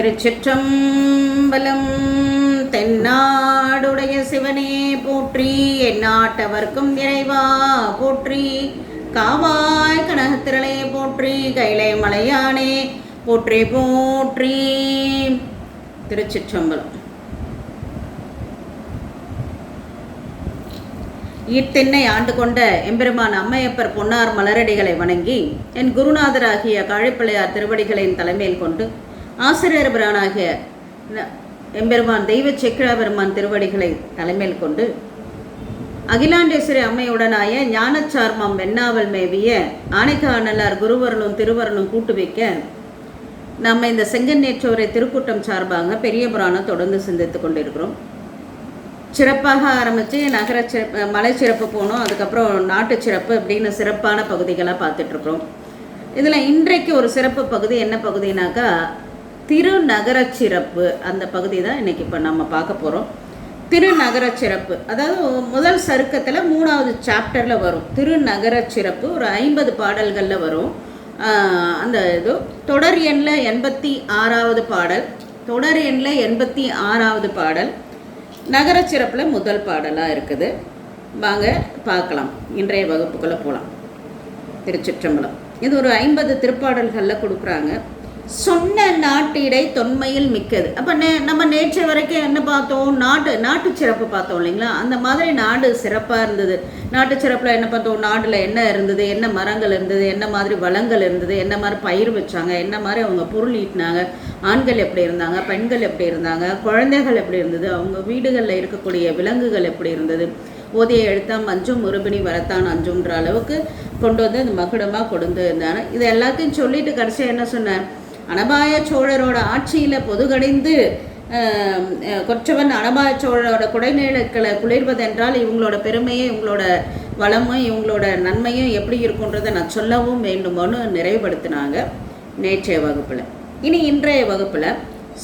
திருச்சிற்றம்பலம். தென்னாடுடைய சிவனே போற்றி, எந்நாட்டவர்க்கும் இறைவா போற்றி, காவாய் கனகத்திரளே போற்றி, கைலை மலையானே போற்றி போற்றி. திருச்சிற்றம்பலம். ஈர்த்தென்னை ஆண்டு கொண்ட எம்பெருமான் அம்மையப்பர் பொன்னார் மலரடிகளை வணங்கி, என் குருநாதராகிய காழிப்பிள்ளையார் திருவடிகளின் தலைமையில் கொண்டு, ஆசிரியர் பிரானாகிய எம்பெருமான் தெய்வ செக்கிழாபெருமான் திருவடிகளை தலைமையில் கொண்டு, அகிலாண்டேஸ்வரி அம்மையுடனாய ஞானச்சார்மம் வெண்ணாவல் மேவிய ஆனைக்கானலார் குருவரனும் திருவரனும் கூட்டு வைக்க நம்ம இந்த செங்கன்னேற்றோரை திருக்கூட்டம் சார்பாக பெரிய புராணம் தொடர்ந்து சிந்தித்து கொண்டிருக்கிறோம். சிறப்பாக ஆரம்பித்து நகர சிறப்பு, மலை சிறப்பு போனோம், அதுக்கப்புறம் நாட்டு சிறப்பு அப்படின்னு சிறப்பான பகுதிகளாக பார்த்துட்ருக்குறோம். இதில் இன்றைக்கு ஒரு சிறப்பு பகுதி என்ன பகுதினாக்கா திருநகர சிறப்பு. அந்த பகுதி தான் இன்றைக்கி இப்போ நம்ம பார்க்க போகிறோம். திருநகர சிறப்பு, அதாவது முதல் சருக்கத்தில் 3வது சாப்டரில் வரும் திருநகர சிறப்பு. ஒரு 50 பாடல்களில் வரும். அந்த இது தொடர் எண்ணில் 86வது பாடல், தொடர் எண்ணில் 86வது பாடல் நகர சிறப்பில் முதல் பாடலாக இருக்குது. வாங்க பார்க்கலாம், இன்றைய வகுப்புக்குள்ளே போகலாம். திருச்சிற்றம்பலம். இது ஒரு 50 திருப்பாடல்களில் கொடுக்குறாங்க. சொன்ன நாட்டிடை தொன்மையில் மிக்கது. அப்போ நம்ம நேற்று வரைக்கும் என்ன பார்த்தோம்? நாட்டு சிறப்பு பார்த்தோம் இல்லைங்களா? அந்த மாதிரி நாடு சிறப்பாக இருந்தது. நாட்டு சிறப்பில் என்ன பார்த்தோம்? நாட்டில் என்ன இருந்தது, என்ன மரங்கள் இருந்தது, என்ன மாதிரி வளங்கள் இருந்தது, என்ன மாதிரி பயிர் வச்சாங்க, என்ன மாதிரி அவங்க பொருள் ஈட்டினாங்க, ஆண்கள் எப்படி இருந்தாங்க, பெண்கள் எப்படி இருந்தாங்க, குழந்தைகள் எப்படி இருந்தது, அவங்க வீடுகளில் இருக்கக்கூடிய விலங்குகள் எப்படி இருந்தது, ஓதியை எழுத்தாம் அஞ்சும் உருபினி வரத்தான் அஞ்சுன்ற அளவுக்கு கொண்டு வந்து அந்த மகுடமாக கொண்டு இருந்தாங்க. இது எல்லாத்தையும் சொல்லிட்டு கடைசியாக என்ன சொன்னார்? அனபாய சோழரோட ஆட்சியில் பொதுகடைந்து கொற்றவன் அனபாய சோழரோட குடைநிழக்களை குளிர்வதென்றால் இவங்களோட பெருமையும் இவங்களோட வளமும் இவங்களோட நன்மையும் எப்படி இருக்குன்றதை நான் சொல்லவும் வேண்டுமோன்னு நிறைவுபடுத்தினாங்க நேற்றைய வகுப்பில். இனி இன்றைய வகுப்பில்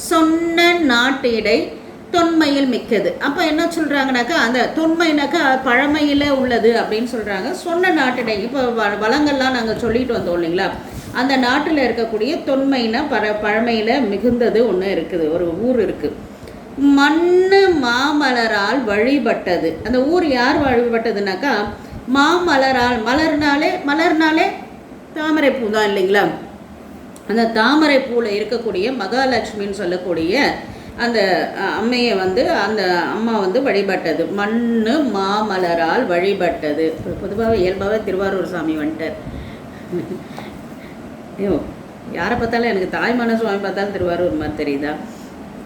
சொன்ன நாட்டிடை தொன்மையில் மிக்கது. அப்போ என்ன சொல்கிறாங்கனாக்கா, அந்த தொன்மைனாக்கா பழமையில் உள்ளது அப்படின்னு சொல்கிறாங்க. சொன்ன நாட்டிடை, இப்போ வளங்கள்லாம் நாங்கள் சொல்லிட்டு வந்தோம் இல்லைங்களா? அந்த நாட்டில் இருக்கக்கூடிய தொன்மைனா பழமையில் மிகுந்தது ஒன்று இருக்குது, ஒரு ஊர் இருக்குது. மண்ணு மாமலரால் வழிபட்டது. அந்த ஊர் யார் வழிபட்டதுனாக்கா மாமலரால். மலர்னாலே தாமரை பூ தான் இல்லைங்களா? அந்த தாமரை பூவில் இருக்கக்கூடிய மகாலட்சுமின்னு சொல்லக்கூடிய அந்த அம்மையை வந்து அந்த அம்மா வந்து வழிபட்டது. மண்ணு மாமலரால் வழிபட்டது. பொதுவாக இயல்பாகவே திருவாரூர் சாமி வந்துட்டார். ஐயோ, யாரை பார்த்தாலும் எனக்கு தாய்மான சுவாமி பார்த்தாலும் திருவாரூர் மாதிரி தெரியுதா?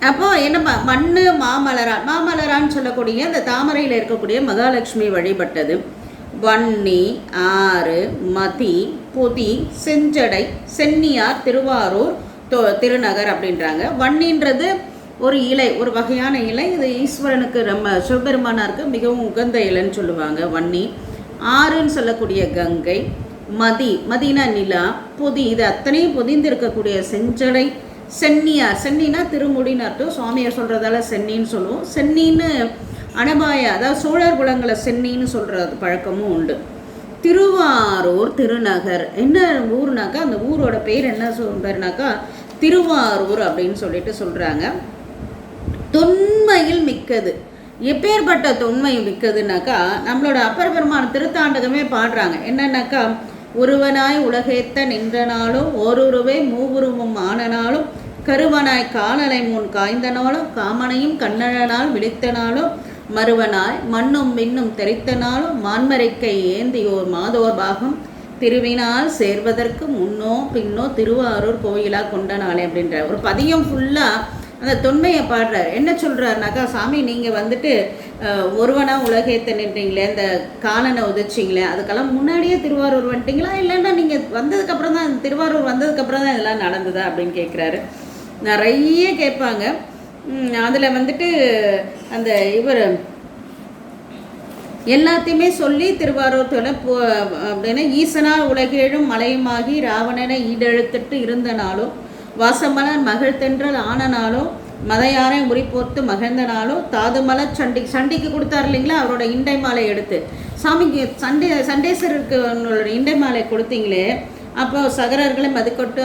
அப்போது என்ன, மண்ணு மாமலரான்னு சொல்லக்கூடிய அந்த தாமரையில் இருக்கக்கூடிய மகாலட்சுமி வழிபட்டது. வன்னி, ஆறு, மதி, பொதி, செஞ்சடை, சென்னியார், திருவாரூர், திருநகர் அப்படின்றாங்க. வன்னின்றது ஒரு இலை, ஒரு வகையான இலை. இது ஈஸ்வரனுக்கு, நம்ம சிவபெருமானாருக்கு மிகவும் உகந்த இலைன்னு சொல்லுவாங்க வன்னி. ஆறுன்னு சொல்லக்கூடிய கங்கை, மதினா நிலா, பொதி, இது அத்தனையும் பொதிந்து இருக்கக்கூடிய செஞ்சடை, சென்னியார், சென்னினா திருமுடின்னு அர்த்தம். சுவாமியார் சொல்கிறதால சென்னின்னு சொல்லுவோம். சென்னின்னு அனபாய, அதாவது சோழர் குலங்களை சென்னின்னு சொல்கிறது பழக்கமும் உண்டு. திருவாரூர் திருநகர். என்ன ஊர்னாக்கா அந்த ஊரோட பேர் என்ன பேருனாக்கா திருவாரூர் அப்படின்னு சொல்லிட்டு சொல்கிறாங்க. தொன்மையில் மிக்கது. எப்பேற்பட்ட தொன்மை மிக்கதுனாக்கா நம்மளோட அப்பர் பெருமான் திருத்தாண்டகமே பாடுறாங்க. என்னன்னாக்கா, ஒருவனாய் உலகேத்த நின்றனாலும் ஓருருவே மூவுருவும் ஆனனாலும் கருவனாய் காலலை முன் காய்ந்தனாலும் காமனையும் கண்ணனால் விழித்தனாலும் மறுவனாய் மண்ணும் மின்னும் தெரித்தனாலும் மான்மரைக்கை ஏந்தியோர் மாதோர் பாகம் திருவினால் சேர்வதற்கு முன்னோ பின்னோ திருவாரூர் கோயிலாக கொண்டனாலே அப்படின்ற ஒரு பதியம் ஃபுல்லாக அந்த தொன்மையை பாடுறார். என்ன சொல்கிறாருனாக்கா, சாமி நீங்கள் வந்துட்டு ஒருவனாக உலகேத்த நின்றீங்களே, இந்த காலனை உதிச்சிங்களே, அதுக்கெல்லாம் முன்னாடியே திருவாரூர் வந்துட்டிங்களா, இல்லைன்னா நீங்கள் வந்ததுக்கப்புறம் தான், திருவாரூர் வந்ததுக்கப்புறம் தான் இதெல்லாம் நடந்ததா அப்படின்னு கேட்குறாரு. நிறைய கேட்பாங்க. அதில் வந்துட்டு அந்த இவர் எல்லாத்தையுமே சொல்லி திருவாரூர் அப்படின்னா ஈசனால் உலகேழும் மலையுமாகி ராவணனை ஈடெழுத்துட்டு இருந்தனாலும் வாசமலர் மகிழ்த்தென்றல் ஆனனாலும் மதையாரை முறிப்போர்த்து மகிழ்ந்தனாலும் தாதுமலர் சண்டிக்கு கொடுத்தார் இல்லைங்களா? அவரோட இண்டை மாலை எடுத்து சாமிக்கு சண்டேஸ்வரருக்கு இண்டை மாலை கொடுத்தீங்களே, அப்போ சகரர்களை மதிக்கொட்டு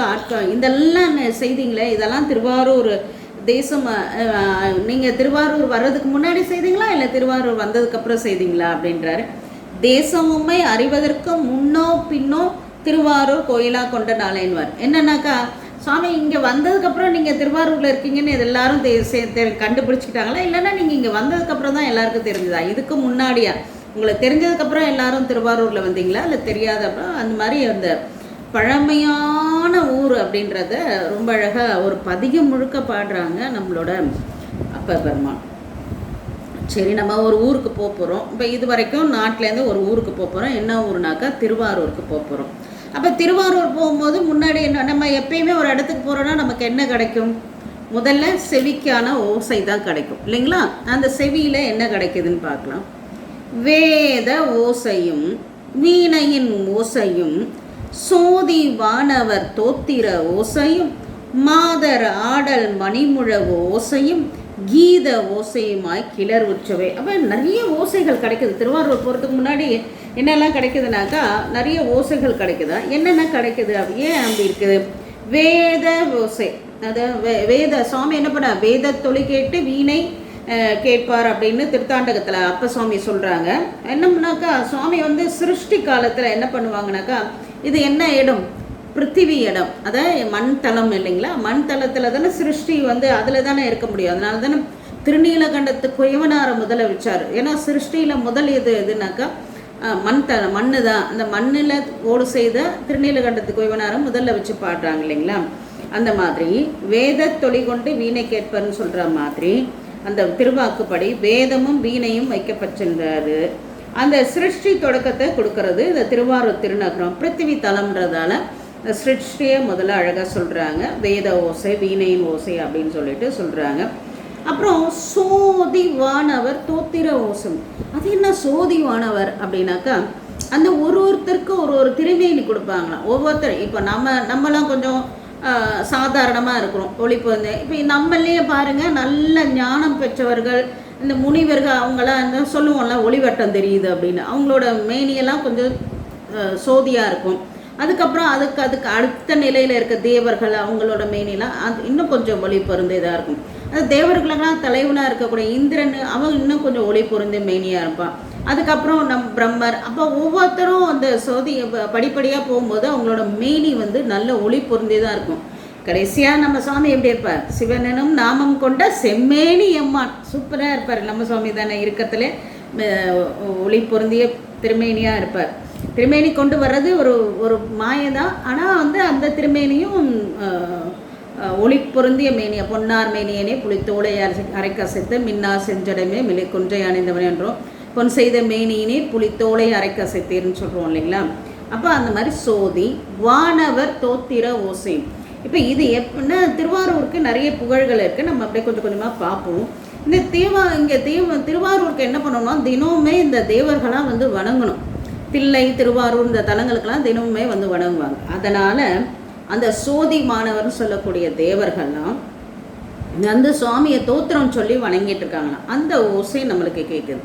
இதெல்லாம் செய்தீங்களே, இதெல்லாம் திருவாரூர் தேசம் நீங்கள் திருவாரூர் வர்றதுக்கு முன்னாடி செய்தீங்களா இல்லை திருவாரூர் வந்ததுக்கப்புறம் செய்தீங்களா அப்படின்றாரு. தேசமுமே அறிவதற்கு முன்னோ பின்னோ திருவாரூர் கோயிலாக கொண்ட நாளேன்வார். என்னன்னாக்கா, சுவாமி இங்கே வந்ததுக்கப்புறம் நீங்கள் திருவாரூரில் இருக்கீங்கன்னு இது எல்லாரும் கண்டுபிடிச்சிக்கிட்டாங்களா, இல்லைன்னா நீங்கள் இங்கே வந்ததுக்கப்புறம் தான் எல்லாருக்கும் தெரிஞ்சதா? இதுக்கு முன்னாடியா உங்களுக்கு தெரிஞ்சதுக்கப்புறம் எல்லாரும் திருவாரூரில் வந்தீங்களா இல்லை தெரியாதப்போ? அந்த மாதிரி அந்த பழமையான ஊர் அப்படின்றத ரொம்ப அழகாக ஒரு பதிகம் முழுக்க பாடுறாங்க நம்மளோட அப்பர் பெருமான். சரி, நம்ம ஒரு ஊருக்கு போக போகிறோம். இப்போ இது வரைக்கும் நாட்டிலேருந்து ஒரு ஊருக்கு போக போகிறோம். என்ன ஊருனாக்கா திருவாரூருக்கு போக போகிறோம். அப்போ திருவாரூர் போகும்போது முன்னாடி என்ன, நம்ம எப்பயுமே ஒரு இடத்துக்கு போகிறோன்னா நமக்கு என்ன கிடைக்கும்? முதல்ல செவிக்கான ஓசை தான் கிடைக்கும் இல்லைங்களா? அந்த செவியில் என்ன கிடைக்குதுன்னு பார்க்கலாம். வேத ஓசையும் வீணையின் ஓசையும் சோதி வானவர் தோத்திர ஓசையும் மாதர் ஆடல் மணிமுழவு ஓசையும் கீத ஓசையுமாய் கிளர் உற்றவை. அப்போ நிறைய ஓசைகள் கிடைக்குது. திருவாரூர் போகிறதுக்கு முன்னாடி என்னெல்லாம் கிடைக்குதுனாக்கா நிறைய ஓசைகள் கிடைக்குதா? என்னென்ன கிடைக்குது? ஏன் அப்படி இருக்குது? வேத ஓசை, அதாவது வேத சுவாமி என்ன பண்ண, வேத தொழி கேட்டு வீணை கேட்பார் அப்படின்னு திருத்தாண்டகத்தில் அப்ப சுவாமி சொல்கிறாங்க. என்னம்னாக்கா, சுவாமி சிருஷ்டி காலத்தில் என்ன பண்ணுவாங்கனாக்கா, இது என்ன இடம்? பிருத்திவி இடம், அதாவது மண் தளம் இல்லைங்களா? மண் தளத்தில் தானே சிருஷ்டி அதில் தானே இருக்க முடியும். அதனால தானே திருநீலகண்டத்து குயவனாரை முதல்ல வச்சார். ஏன்னா சிருஷ்டியில் முதல் எதுனாக்கா மண்ணு தான். அந்த மண்ணில் ஓடு செய்த திருநீலகண்டத்து குயவனாரை முதல்ல வச்சு பாடுறாங்க இல்லைங்களா? அந்த மாதிரி வேத தொழி கொண்டு வீணை கேட்பர்னு சொல்கிற மாதிரி அந்த திருவாக்குப்படி வேதமும் வீணையும் வைக்கப்பட்டிருந்தாரு. அந்த சிருஷ்டி தொடக்கத்தை கொடுக்கறது இந்த திருவாரூர் திருநகரம் பிருத்திவி தலம்ன்றதால சிருஷ்டியை முதல்ல அழகாக சொல்கிறாங்க. வேத ஓசை வீணையின் ஓசை அப்படின்னு சொல்லிட்டு சொல்கிறாங்க. அப்புறம் சோதி வானவர் தோத்திர ஓசம். அது என்ன சோதி வானவர் அப்படின்னாக்கா, அந்த ஒருத்தருக்கு ஒரு திருமேனி கொடுப்பாங்களாம். ஒவ்வொருத்தர் இப்போ நம்மலாம் கொஞ்சம் சாதாரணமாக இருக்கிறோம். ஒளிப்பு இப்போ நம்மளே பாருங்கள், நல்ல ஞானம் பெற்றவர்கள், இந்த முனிவர்கள், அவங்களாம் சொல்லுவோம்ல ஒளிவட்டம் தெரியுது அப்படின்னு. அவங்களோட மேனியெல்லாம் கொஞ்சம் சோதியாக இருக்கும். அதுக்கப்புறம் அதுக்கு அடுத்த நிலையில் இருக்க தேவர்கள், அவங்களோட மேனியெல்லாம் அது இன்னும் கொஞ்சம் ஒளி பொருந்ததாக இருக்கும். அது தேவர்களுக்கெல்லாம் தலைவனாக இருக்கக்கூடிய இந்திரன், அவன் இன்னும் கொஞ்சம் ஒளி பொருந்த மேனியாக இருப்பான். அதுக்கப்புறம் பிரம்மர். அப்போ ஒவ்வொருத்தரும் அந்த சோதி படிப்படியாக போகும்போது அவங்களோட மேனி நல்ல ஒளி பொருந்ததாக இருக்கும். கடைசியாக நம்ம சுவாமி எப்படி இருப்பார்? சிவனும் நாமம் கொண்ட செம்மேனி எம்மான். சூப்பராக இருப்பார் நம்ம சுவாமி தானே. இருக்கத்துல ஒளி பொருந்திய திருமேனியாக இருப்பார். திருமேனி கொண்டு வர்றது ஒரு மாயதான். ஆனால் அந்த திருமேனியும் ஒளி பொருந்திய மேனிய பொன்னார் மேனியனே புலித்தோலை அரைக்கசைத்த மின்னார் செஞ்சடமே மிளை கொன்றை அணிந்தவன் என்றோம் பொன் செய்த மேனியினே புலித்தோலை அரைக்கசைத்தேர்னு சொல்கிறோம் இல்லைங்களா? அப்போ அந்த மாதிரி சோதி வானவர் தோத்திர ஓசை. இப்போ இது எப்படின்னா திருவாரூருக்கு நிறைய புகழ்கள் இருக்குது. நம்ம அப்படியே கொஞ்சம் கொஞ்சமாக பார்ப்போம். இந்த திருவாரூருக்கு என்ன பண்ணணும்னா, தினமுமே இந்த தேவர்களாக வணங்கணும். தில்லை திருவாரூர் இந்த தலங்களுக்கெல்லாம் தினமுமே வணங்குவாங்க. அதனால் அந்த சோதி மாணவர்னு சொல்லக்கூடிய தேவர்கள்லாம் அந்த சுவாமியை தோத்திரம் சொல்லி வணங்கிட்டு இருக்காங்களாம். அந்த ஓசை நம்மளுக்கு கேட்குது.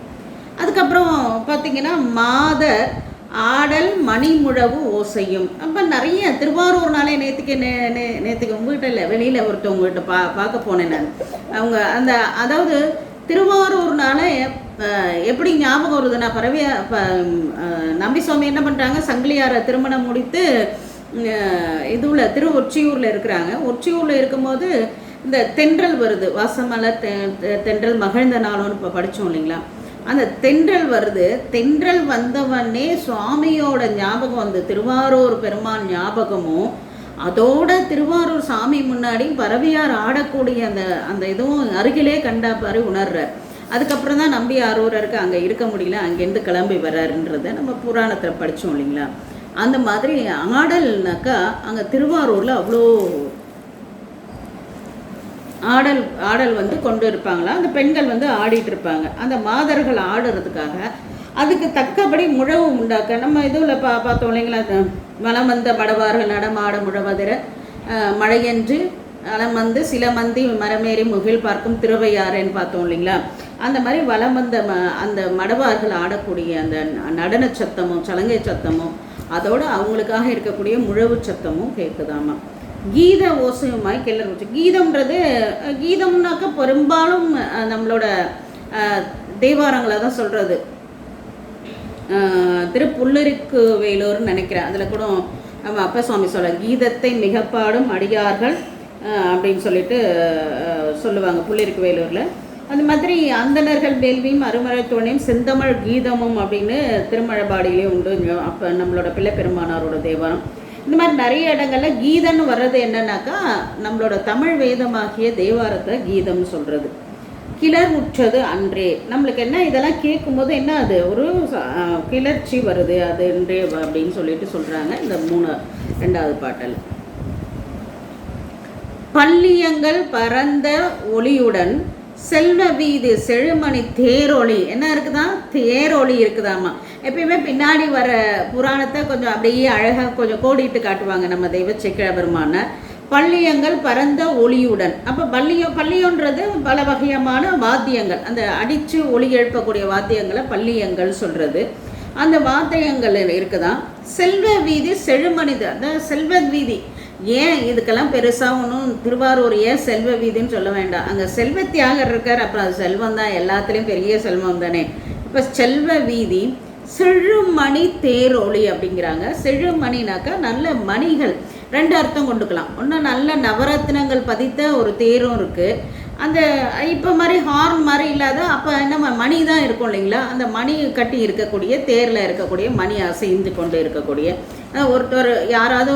அதுக்கப்புறம் பார்த்திங்கன்னா மாதர் ஆடல் மணிமுழவு ஓசையும். அப்போ நிறைய திருவாரூர்னாலே நேற்றுக்கு உங்கள்கிட்ட இல்லை, வெளியில் ஒருத்தவங்ககிட்ட பார்க்க போனேன் நான். அவங்க அதாவது திருவாரூர்னால எப்படி ஞாபகம் வருதுன்னா, நம்பி சுவாமி என்ன பண்ணுறாங்க, சங்கிலியாரை திருமணம் முடித்து ஒற்றியூரில் இருக்கிறாங்க. ஒற்றியூரில் இருக்கும்போது இந்த தென்றல் வருது, வாசமலர் தென்றல் மகிழ்ந்த நாளும்னு இப்போ படித்தோம் இல்லைங்களா? அந்த தென்றல் வருது. தென்றல் வந்தவனே சுவாமியோட ஞாபகம் திருவாரூர் பெருமான் ஞாபகமும், அதோட திருவாரூர் சாமி முன்னாடி பரவியார் ஆடக்கூடிய அந்த இதுவும் அருகிலே கண்டா பாரு உணர்றார். அதுக்கப்புறம் தான் நம்பி ஆரூரருக்கு அங்கே இருக்க முடியல, அங்கேருந்து கிளம்பி வர்றாருன்றதை நம்ம புராணத்தில் படித்தோம் இல்லைங்களா? அந்த மாதிரி ஆடல்னாக்கா அங்கே திருவாரூரில் அவ்வளோ ஆடல் கொண்டு இருப்பாங்களா. அந்த பெண்கள் ஆடிட்டு இருப்பாங்க. அந்த மாதர்கள் ஆடுறதுக்காக அதுக்கு தக்கபடி முழவு உண்டாக்க நம்ம இதுவில் பார்த்தோம் இல்லைங்களா? வலம் வந்த படவார்கள் நடமாட முழவதிர மழையன்று அலமந்து சில மந்தி மரமேறி முகில் பார்க்கும் திருவையாறுன்னு பார்த்தோம் இல்லைங்களா? அந்த மாதிரி வலம் வந்த அந்த மடவார்கள் ஆடக்கூடிய அந்த நடன சத்தமும் சலங்கை சத்தமும் அதோடு அவங்களுக்காக இருக்கக்கூடிய முழவு சத்தமும் கேட்குதாமா. கீத ஓசையுமாய் கிளர் ஊற்று. கீதம்ன்றது கீதம்னாக்க பெரும்பாலும் நம்மளோட தேவாரங்களை தான் சொல்கிறது. திருப்புள்ளருக்கு வேலூர்னு நினைக்கிறேன், அதில் கூட நம்ம அப்பா சுவாமி சொல்ல கீதத்தை மிகப்பாடும் அடியார்கள் அப்படின்னு சொல்லிட்டு சொல்லுவாங்க புள்ளிருக்கு வேலூரில். அது மாதிரி அந்தணர்கள் வேள்வியும் அருமறை துணையும் செந்தமிழ் கீதமும் அப்படின்னு திருமழபாடியிலே உண்டு. அப்போ நம்மளோட பிள்ளை பெருமானாரோட தேவாரம். இந்த மாதிரி நிறைய இடங்களில் கீதம்னு வர்றது என்னன்னாக்கா நம்மளோட தமிழ் வேதமாகிய தேவாரத்தை கீதம்னு சொல்கிறது. கிளர் உற்றது அன்றே, நம்மளுக்கு என்ன இதெல்லாம் கேட்கும்போது என்ன அது ஒரு கிளர்ச்சி வருது, அது அன்றே அப்படின்னு சொல்லிட்டு சொல்கிறாங்க இந்த 2வது பாட்டல். பள்ளியங்கள் பரந்த ஒளியுடன் செல்வ வீதி செழுமணி தேரொளி என்ன இருக்குதா, தேரொளி இருக்குதாமா. எப்பயுமே பின்னாடி வர புராணத்தை கொஞ்சம் அப்படியே அழகாக கொஞ்சம் கோடிட்டு காட்டுவாங்க நம்ம தெய்வ சேக்கிழபெருமான. பள்ளியங்கள் பரந்த ஒளியுடன். அப்போ பள்ளியன்றது பல வகையான வாத்தியங்கள், அந்த அடித்து ஒளி எழுப்பக்கூடிய வாத்தியங்களை பள்ளியங்கள் சொல்கிறது. அந்த வாத்தியங்கள் இருக்குதான். செல்வ வீதி செழுமணி, அந்த செல்வ வீதி ஏன் இதுக்கெல்லாம் பெருசாக ஒன்றும் திருவாரூர் ஏன் செல்வ வீதின்னு சொல்ல வேண்டாம். அங்கே செல்வத்தியாகர் இருக்கார், அப்புறம் அது செல்வம் தான், எல்லாத்துலேயும் பெரிய செல்வம் தானே. இப்போ செல்வ வீதி செழுமணி தேரொளி அப்படிங்கிறாங்க. செழுமணினாக்கா நல்ல மணிகள், 2 அர்த்தம் கொண்டுக்கலாம். ஒன்று நல்ல நவரத்னங்கள் பதித்த ஒரு தேரும் இருக்குது. அந்த இப்போ மாதிரி ஹார்ன் மாதிரி இல்லாத அப்போ நம்ம மணி தான் இருக்கும் இல்லைங்களா, அந்த மணி கட்டி இருக்கக்கூடிய தேரில் இருக்கக்கூடிய மணி அசைந்து கொண்டு இருக்கக்கூடிய ஒருத்தர் யாராவது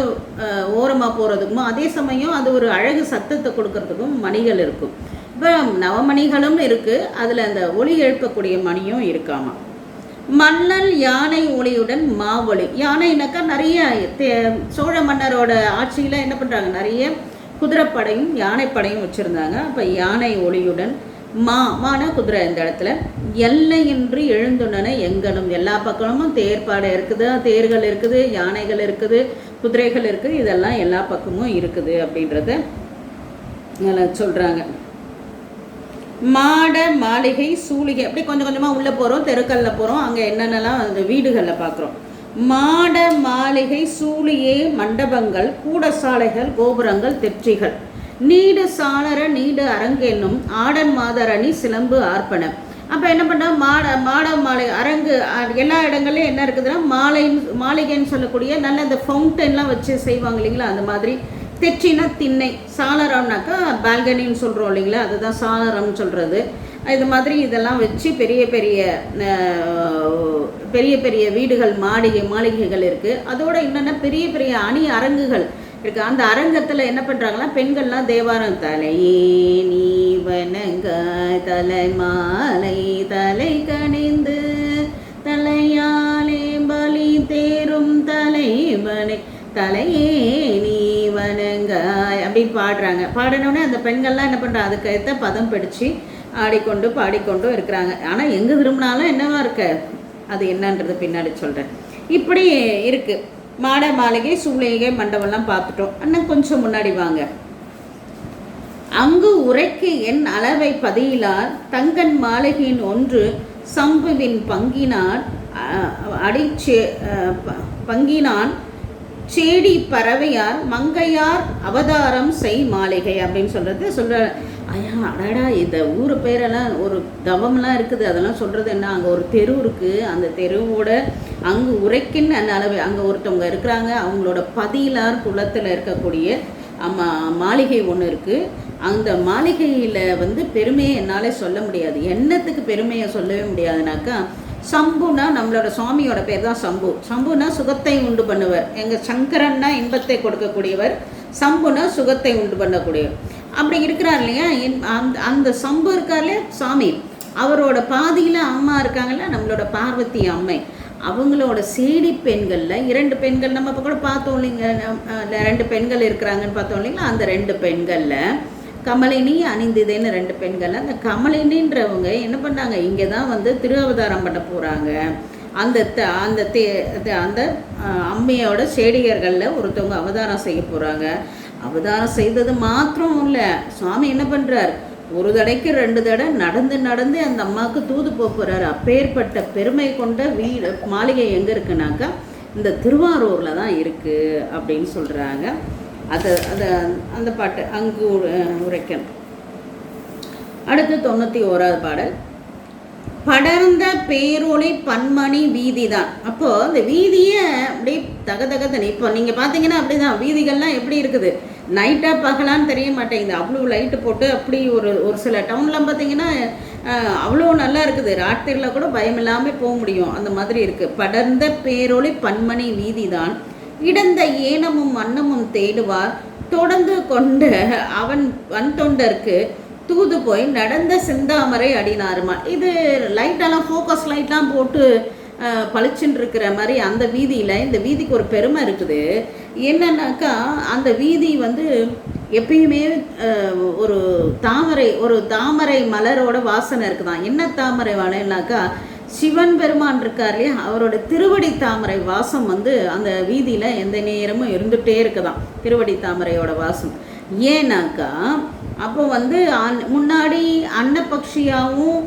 ஓரமாக போகிறதுக்கும் அதே சமயம் அது ஒரு அழகு சத்தத்தை கொடுக்கறதுக்கும் மணிகள் இருக்கும். இப்போ நவமணிகளும் இருக்குது, அதில் அந்த ஒளி எழுப்பக்கூடிய மணியும் இருக்காமா. மன்னல் யானை ஒளியுடன் மாவொளி. யானைனாக்கா நிறைய சோழ மன்னரோட ஆட்சியில் என்ன பண்ணுறாங்க, நிறைய குதிரைப்படையும் யானைப்படையும் வச்சுருந்தாங்க. அப்போ யானை ஒளியுடன் மான குதிரை இந்த இடத்துல எல்லையின்றி எழுந்துள்ளன எங்கனும், எல்லா பக்கமும் தேர்ப்பாடை இருக்குது, தேர்கள் இருக்குது, யானைகள் இருக்குது, குதிரைகள் இருக்குது, இதெல்லாம் எல்லா பக்கமும் இருக்குது அப்படின்றத சொல்கிறாங்க. மாட மாளிகை சூளிகை அப்படி கொஞ்சம் கொஞ்சமாக உள்ளே போகிறோம், தெருக்களில் போகிறோம், அங்கே என்னென்னலாம் அந்த வீடுகளில் பார்க்குறோம். மாட மாளிகை சூளியே மண்டபங்கள் கூடசாலைகள் கோபுரங்கள் தெற்றிகள் நீடு சாளர நீடு அரங்கென்னும் ஆடன் மாதரணி சிலம்பு ஆர்ப்பன. அப்போ என்ன பண்ணால் மாட மாளிகை அரங்கு எல்லா இடங்கள்லையும் என்ன இருக்குதுன்னா மாளிகைன்னு சொல்லக்கூடிய நல்ல இந்த ஃபவுண்டன்லாம் வச்சு செய்வாங்க இல்லைங்களா, அந்த மாதிரி. தெற்றினா திண்ணை, சாளரம்னாக்கா பால்கனின்னு சொல்கிறோம் இல்லைங்களா, அதுதான் சாளரம்னு சொல்கிறது. இது மாதிரி இதெல்லாம் வச்சு பெரிய பெரிய வீடுகள் மாளிகைகள் இருக்குது. அதோட என்னென்னா பெரிய பெரிய அணி அரங்குகள் இருக்குது. அந்த அரங்கத்தில் என்ன பண்ணுறாங்கன்னா பெண்கள்லாம் தேவாரம் தலையே நீ வணங்க தலை மாலை தலை கணிந்து தலையாலே பலி தேரும் தலைவனை தலையே நீ வணங்க அப்படின்னு பாடுறாங்க. பாடினோடனே அந்த பெண்கள்லாம் என்ன பண்ணுறாங்க, அதுக்கு ஏற்ற பதம் பிடிச்சி ஆடிக்கொண்டு பாடிக்கொண்டும் இருக்கிறாங்க. ஆனால் எங்கே திரும்பினாலும் என்னவா இருக்க, அது என்னன்றது பின்னாடி சொல்கிறேன். இப்படி இருக்குது. மாட மாளிகை சூளிகை மண்டபம்லாம் பார்த்துட்டோம். அண்ணன் கொஞ்சம் முன்னாடி வாங்க. அங்கு உரைக்கு என் அளவை பதியிலார் தங்கன் மாளிகையின் ஒன்று சம்புவின் பங்கினான் சேடி பறவையார் மங்கையார் அவதாரம் செய் மாளிகை அப்படின்னு சொல்கிற ஐயா அடடா இந்த ஊர் பேரெல்லாம் ஒரு தவம்லாம் இருக்குது. அதெல்லாம் சொல்கிறது என்ன, அங்கே ஒரு தெரு இருக்குது, அந்த தெருவோட அங்கு உரைக்கின்னு அந்த அளவு அங்கே ஒருத்தவங்க இருக்கிறாங்க, அவங்களோட பதியிலார் குளத்தில் இருக்கக்கூடிய மாளிகை ஒன்று இருக்குது. அந்த மாளிகையில் பெருமையை என்னால் சொல்ல முடியாது. என்னத்துக்கு பெருமையை சொல்லவே முடியாதுனாக்கா, சம்புனா நம்மளோட சுவாமியோட பேர் தான் சம்பு. சம்புனா சுகத்தை உண்டு பண்ணுவர். எங்கள் சங்கரன்னா இன்பத்தை கொடுக்கக்கூடியவர், சம்புனா சுகத்தை உண்டு பண்ணக்கூடியவர். அப்படி இருக்கிறார் இல்லையா, அந்த சம்பு இருக்கார்ல சாமி, அவரோட பாதியில் அம்மா இருக்காங்கல்ல நம்மளோட பார்வதி அம்மை, அவங்களோட சேடி பெண்களில் 2 பெண்கள் நம்ம இப்போ கூட பார்த்தோம் இல்லைங்க, 2 பெண்கள் இருக்கிறாங்கன்னு பார்த்தோம் இல்லைங்களா. அந்த 2 பெண்களில் கமலினி அணிந்ததேன்னு 2 பெண்கள். அந்த கமலினின்றவங்க என்ன பண்ணாங்க, இங்கே தான் திரு அவதாரம் பண்ண போகிறாங்க. அந்த அம்மையோட சேடியர்களில் ஒருத்தவங்க அவதாரம் செய்ய போகிறாங்க. அவதாரம் செய்தது மாத்திரம் இல்லை, சுவாமி என்ன பண்ணுறார், ஒரு தடைக்கு 2 தடை நடந்து அந்த அம்மாவுக்கு தூது போகிறாரு. அப்பேற்பட்ட பெருமை கொண்ட மாளிகை எங்கே இருக்குனாக்கா இந்த திருவாரூரில் தான் இருக்குது அப்படின்னு சொல்கிறாங்க. அது அந்த பாட்டு அங்கு உரைக்கணும். அடுத்து 91வது பாடல். படர்ந்த பேரொளி பன்மணி வீதி தான். அப்போது அந்த வீதியை அப்படியே தகதகத்தனி. இப்போ நீங்கள் பார்த்தீங்கன்னா அப்படி தான் வீதிகள்லாம் எப்படி இருக்குது, நைட்டாக பகலான்னு தெரிய மாட்டேங்குது. அவ்வளோ லைட்டு போட்டு அப்படி ஒரு சில டவுன்லாம் பார்த்தீங்கன்னா அவ்வளோ நல்லா இருக்குது. ராத்திரியில் கூட பயம் இல்லாமல் போக முடியும், அந்த மாதிரி இருக்குது. படர்ந்த பேரொளி பன்மணி வீதி தான் இடந்த ஏனமும் அன்னமும் தேடுவார் தொடர்ந்து கொண்ட அவன் வன் தொண்டருக்கு தூது போய் நடந்த செந்தாமரை அடினாருமா. இது லைட்டெல்லாம் ஃபோக்கஸ் லைட்லாம் போட்டு பளிச்சுன்னு இருக்கிற மாதிரி அந்த வீதியில், இந்த வீதிக்கு ஒரு பெருமை இருக்குது. என்னன்னாக்கா அந்த வீதி வந்து எப்பயுமே ஒரு தாமரை மலரோட வாசனை இருக்குதான். என்ன தாமரை வாழைனாக்கா சிவன் பெருமான் இருக்கார் இல்லையா, அவரோட திருவடி தாமரை வாசம் வந்து அந்த வீதியில் எந்த நேரமும் இருந்துகிட்டே இருக்குதான், திருவடி தாமரையோட வாசம். ஏன்னாக்கா அப்போ வந்து முன்னாடி அன்னபக்ஷியாகவும்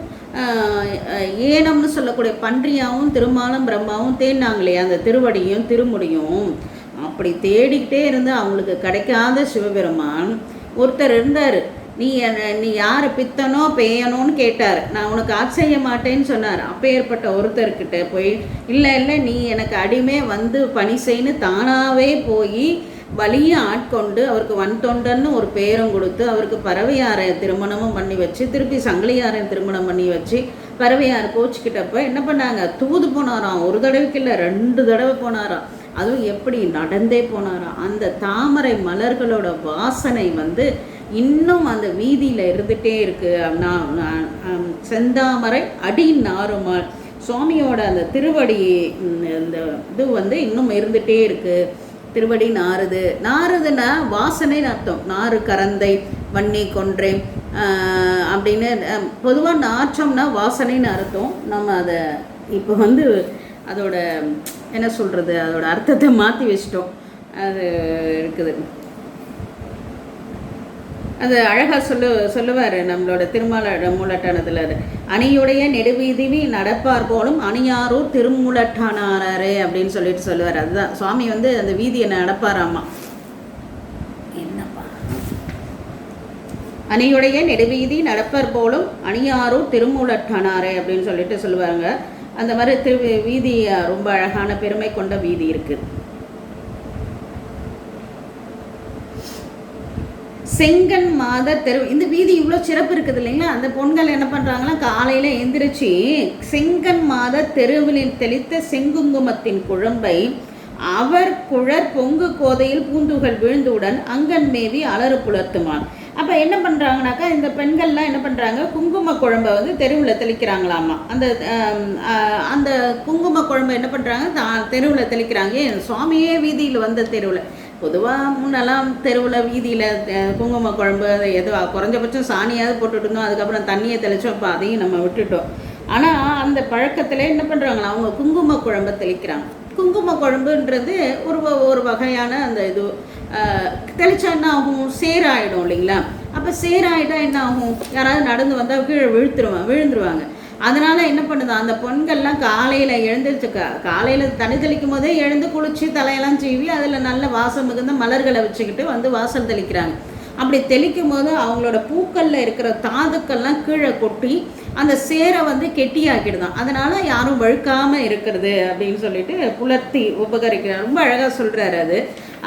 ஏனம்னு சொல்லக்கூடிய பன்றியாகவும் திருமாலும் பிரம்மாவும் தேடினாங்களே அந்த திருவடியும் திருமுடியும். அப்படி தேடிக்கிட்டே இருந்து அவங்களுக்கு கிடைக்காத சிவபெருமான் ஒருத்தர் இருந்தார். நீ யார் பித்தனோ பேயனோன்னு கேட்டார். நான் உனக்கு ஆட்செய்ய மாட்டேன்னு சொன்னார். அப்பேற்பட்ட ஒருத்தர்கிட்ட போய் இல்லை நீ எனக்கு அடிமை வந்து பணி செய்யு தானாகவே போய் வலியை ஆட்கொண்டு அவருக்கு வன் தொண்டன்னு ஒரு பேரும் கொடுத்து அவருக்கு பறவையாரை திருமணமும் பண்ணி வச்சு திருப்பி சங்கிலியாரை திருமணம் பண்ணி வச்சு பறவையார் கோச்சிக்கிட்டப்ப என்ன பண்ணாங்க, தூது போனாராம். ஒரு தடவைக்கு இல்லை 2 தடவை போனாராம். அதுவும் எப்படி நடந்தே போனாராம். அந்த தாமரை மலர்களோட வாசனை வந்து இன்னும் அந்த வீதியில் இருந்துகிட்டே இருக்குது. செந்தாமரை அடி நாருமாள் சுவாமியோட அந்த திருவடி இந்த இது வந்து இன்னும் இருந்துகிட்டே இருக்குது. திருவடி நாறுதுன்னா வாசனைன்னு அர்த்தம். நாறு கரந்தை வன்னி கொன்றேன் அப்படின்னு பொதுவாக நாற்றம்னா வாசனைன்னு அர்த்தம். நம்ம அதை இப்போ வந்து அதோட என்ன சொல்கிறது, அதோட அர்த்தத்தை மாற்றி வச்சிட்டோம். அது இருக்குது. அது அழகாக சொல்லுவார் நம்மளோட திருமல மூலட்டானத்தில். அது அணியுடைய நெடுவீதிவி நடப்பார் போலும் அணியாரூர் திருமூலட்டானாரே அப்படின்னு சொல்லுவார். அதுதான் சுவாமி வந்து அந்த வீதியை நடப்பாராமா. என்னப்பா, அணியுடைய நெடுவீதி நடப்பார் போலும் அணியாரூர் திருமூலட்டானாரே அப்படின்னு சொல்லுவாங்க. அந்த மாதிரி வீதி ரொம்ப அழகான பெருமை கொண்ட வீதி இருக்குது. செங்கன் மாத இந்த வீதி இவ்வளோ சிறப்பு இருக்குது இல்லைங்களா. அந்த பொண்கள் என்ன பண்ணுறாங்கன்னா காலையில் எந்திரிச்சு செங்கன் மாத தெருவில் தெளித்த செங்குங்குமத்தின் குழம்பை அவர் குழற் பொங்கு கோதையில் பூந்துகள் விழுந்துடன் அங்கன் மேவி அலறு புலர்த்துமான். அப்போ என்ன பண்ணுறாங்கனாக்கா இந்த பெண்கள்லாம் என்ன பண்ணுறாங்க, குங்கும குழம்பை வந்து தெருவில் தெளிக்கிறாங்களாமா. அந்த குங்கும குழம்பை என்ன பண்ணுறாங்க தெருவில் தெளிக்கிறாங்க. சுவாமியே வீதியில் வந்த தெருவில். பொதுவாக முன்னெல்லாம் தெருவில் வீதியில் குங்கும குழம்பு எதுவா குறைஞ்சபட்சம் சாணியாவது போட்டுட்டு இருந்தோம். அதுக்கப்புறம் தண்ணியை தெளித்தோம். இப்போ அதையும் நம்ம விட்டுட்டோம். ஆனால் அந்த பழக்கத்தில் என்ன பண்ணுறாங்களா, அவங்க குங்கும குழம்பை தெளிக்கிறாங்க. குங்கும குழம்புன்றது ஒரு வகையான அந்த இது தெளிச்சா என்ன ஆகும், சேராயிடும் இல்லைங்களா. அப்போ சேராயிட்டா என்ன ஆகும், யாராவது நடந்து வந்தால் கீழே விழுந்துருவாங்க. அதனால் என்ன பண்ணுது, அந்த பெண்கள்லாம் காலையில் எழுந்திரிச்சு காலையில் தண்ணி தெளிக்கும் போதே எழுந்து குளித்து தலையெல்லாம் சீவி அதில் நல்ல வாசம் மிகுந்த மலர்களை வச்சுக்கிட்டு வந்து வாசல் தெளிக்கிறாங்க. அப்படி தெளிக்கும் போது அவங்களோட பூக்களில் இருக்கிற தாதுக்கள்லாம் கீழே கொட்டி அந்த சேரை வந்து கெட்டியாக்கிடுதான். அதனால் யாரும் வழுக்காமல் இருக்கிறது அப்படின்னு சொல்லிட்டு புலர்த்தி உபகரிக்கிறார். ரொம்ப அழகாக சொல்கிறார். அது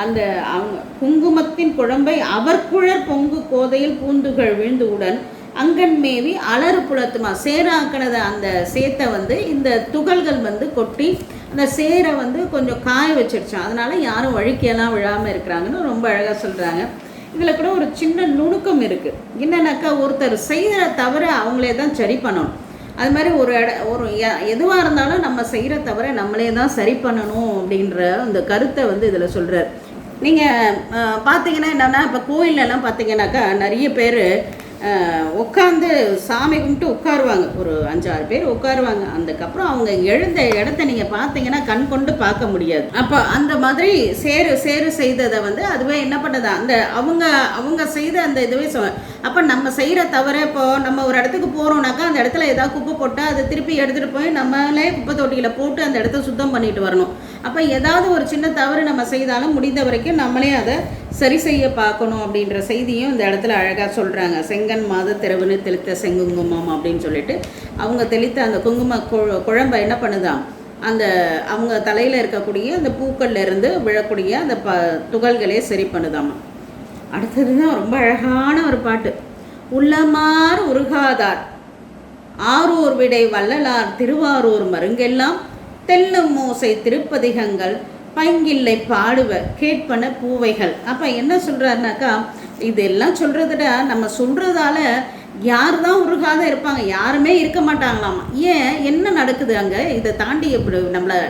அந்த அவங்க குங்குமத்தின் குழம்பை அவர் குழற் பொங்கு கோதையில் பூந்துகள் விழுந்துவுடன் அங்கன் மேவி அலறு புலத்துமா. சேராக்கினத அந்த சேத்தை வந்து இந்த துகள்கள் வந்து கொட்டி அந்த சேரை வந்து கொஞ்சம் காய வச்சிருச்சான். அதனால் யாரும் வழுக்கியெல்லாம் விழாமல் இருக்கிறாங்கன்னு ரொம்ப அழகாக சொல்கிறாங்க. இதில் கூட ஒரு சின்ன நுணுக்கம் இருக்குது. என்னன்னாக்கா ஒருத்தர் செய்கிற தவிர அவங்களே தான் சரி பண்ணணும். அது மாதிரி ஒரு எதுவாக இருந்தாலும் நம்ம செய்கிற தவிர நம்மளே தான் சரி பண்ணணும் அப்படின்ற அந்த கருத்தை வந்து இதில் சொல்கிறார். நீங்கள் பார்த்தீங்கன்னா என்னென்னா இப்போ கோயிலெல்லாம் பார்த்தீங்கன்னாக்கா நிறைய பேர் உட்காந்து சாமி கும்பிட்டு உட்காருவாங்க. ஒரு 5-6 பேர் உட்காருவாங்க. அதுக்கப்புறம் அவங்க எழுந்த இடத்த நீங்கள் பார்த்தீங்கன்னா கண் கொண்டு பார்க்க முடியாது. அப்போ அந்த மாதிரி சேரு செய்ததை வந்து அதுவே என்ன பண்ணுது, அந்த அவங்க செய்த அந்த இதுவே அப்போ நம்ம செய்கிற தவிர, இப்போது நம்ம ஒரு இடத்துக்கு போகிறோம்னாக்கா அந்த இடத்துல ஏதாவது குப்பை போட்டால் அதை திருப்பி எடுத்துகிட்டு போய் நம்மளே குப்பை தொட்டியில் போட்டு அந்த இடத்த சுத்தம் பண்ணிட்டு வரணும். அப்போ ஏதாவது ஒரு சின்ன தவறு நம்ம செய்தாலும் முடிந்த வரைக்கும் நம்மளே அதை சரி செய்ய பார்க்கணும் அப்படின்ற செய்தியும் இந்த இடத்துல அழகாக சொல்கிறாங்க. செங்கன் மாத தெருவுன்னு தெளித்த செங்குங்குமம் அப்படின்னு சொல்லிட்டு அவங்க தெளித்த அந்த குங்கும குழம்பை என்ன பண்ணுதான், அந்த அவங்க தலையில் இருக்கக்கூடிய அந்த பூக்கள்லேருந்து விழக்கூடிய அந்த துகள்களே சரி பண்ணுதாமா. அடுத்தது தான் ரொம்ப அழகான ஒரு பாட்டு. உள்ளமார் உருகாதார் ஆரூர் விடை வள்ளலார் திருவாரூர் மருங்கெல்லாம் தெல்லும் மோசை திருப்பதிகங்கள் பைங்கில்லை பாடுவ கேட்பன பூவைகள். அப்போ என்ன சொல்கிறாருனாக்கா, இதெல்லாம் சொல்கிறத நம்ம சொல்கிறதால யார் தான் உருகாத இருப்பாங்க? யாருமே இருக்க மாட்டாங்களாமா. ஏன், என்ன நடக்குது அங்கே? இதை தாண்டி எப்படி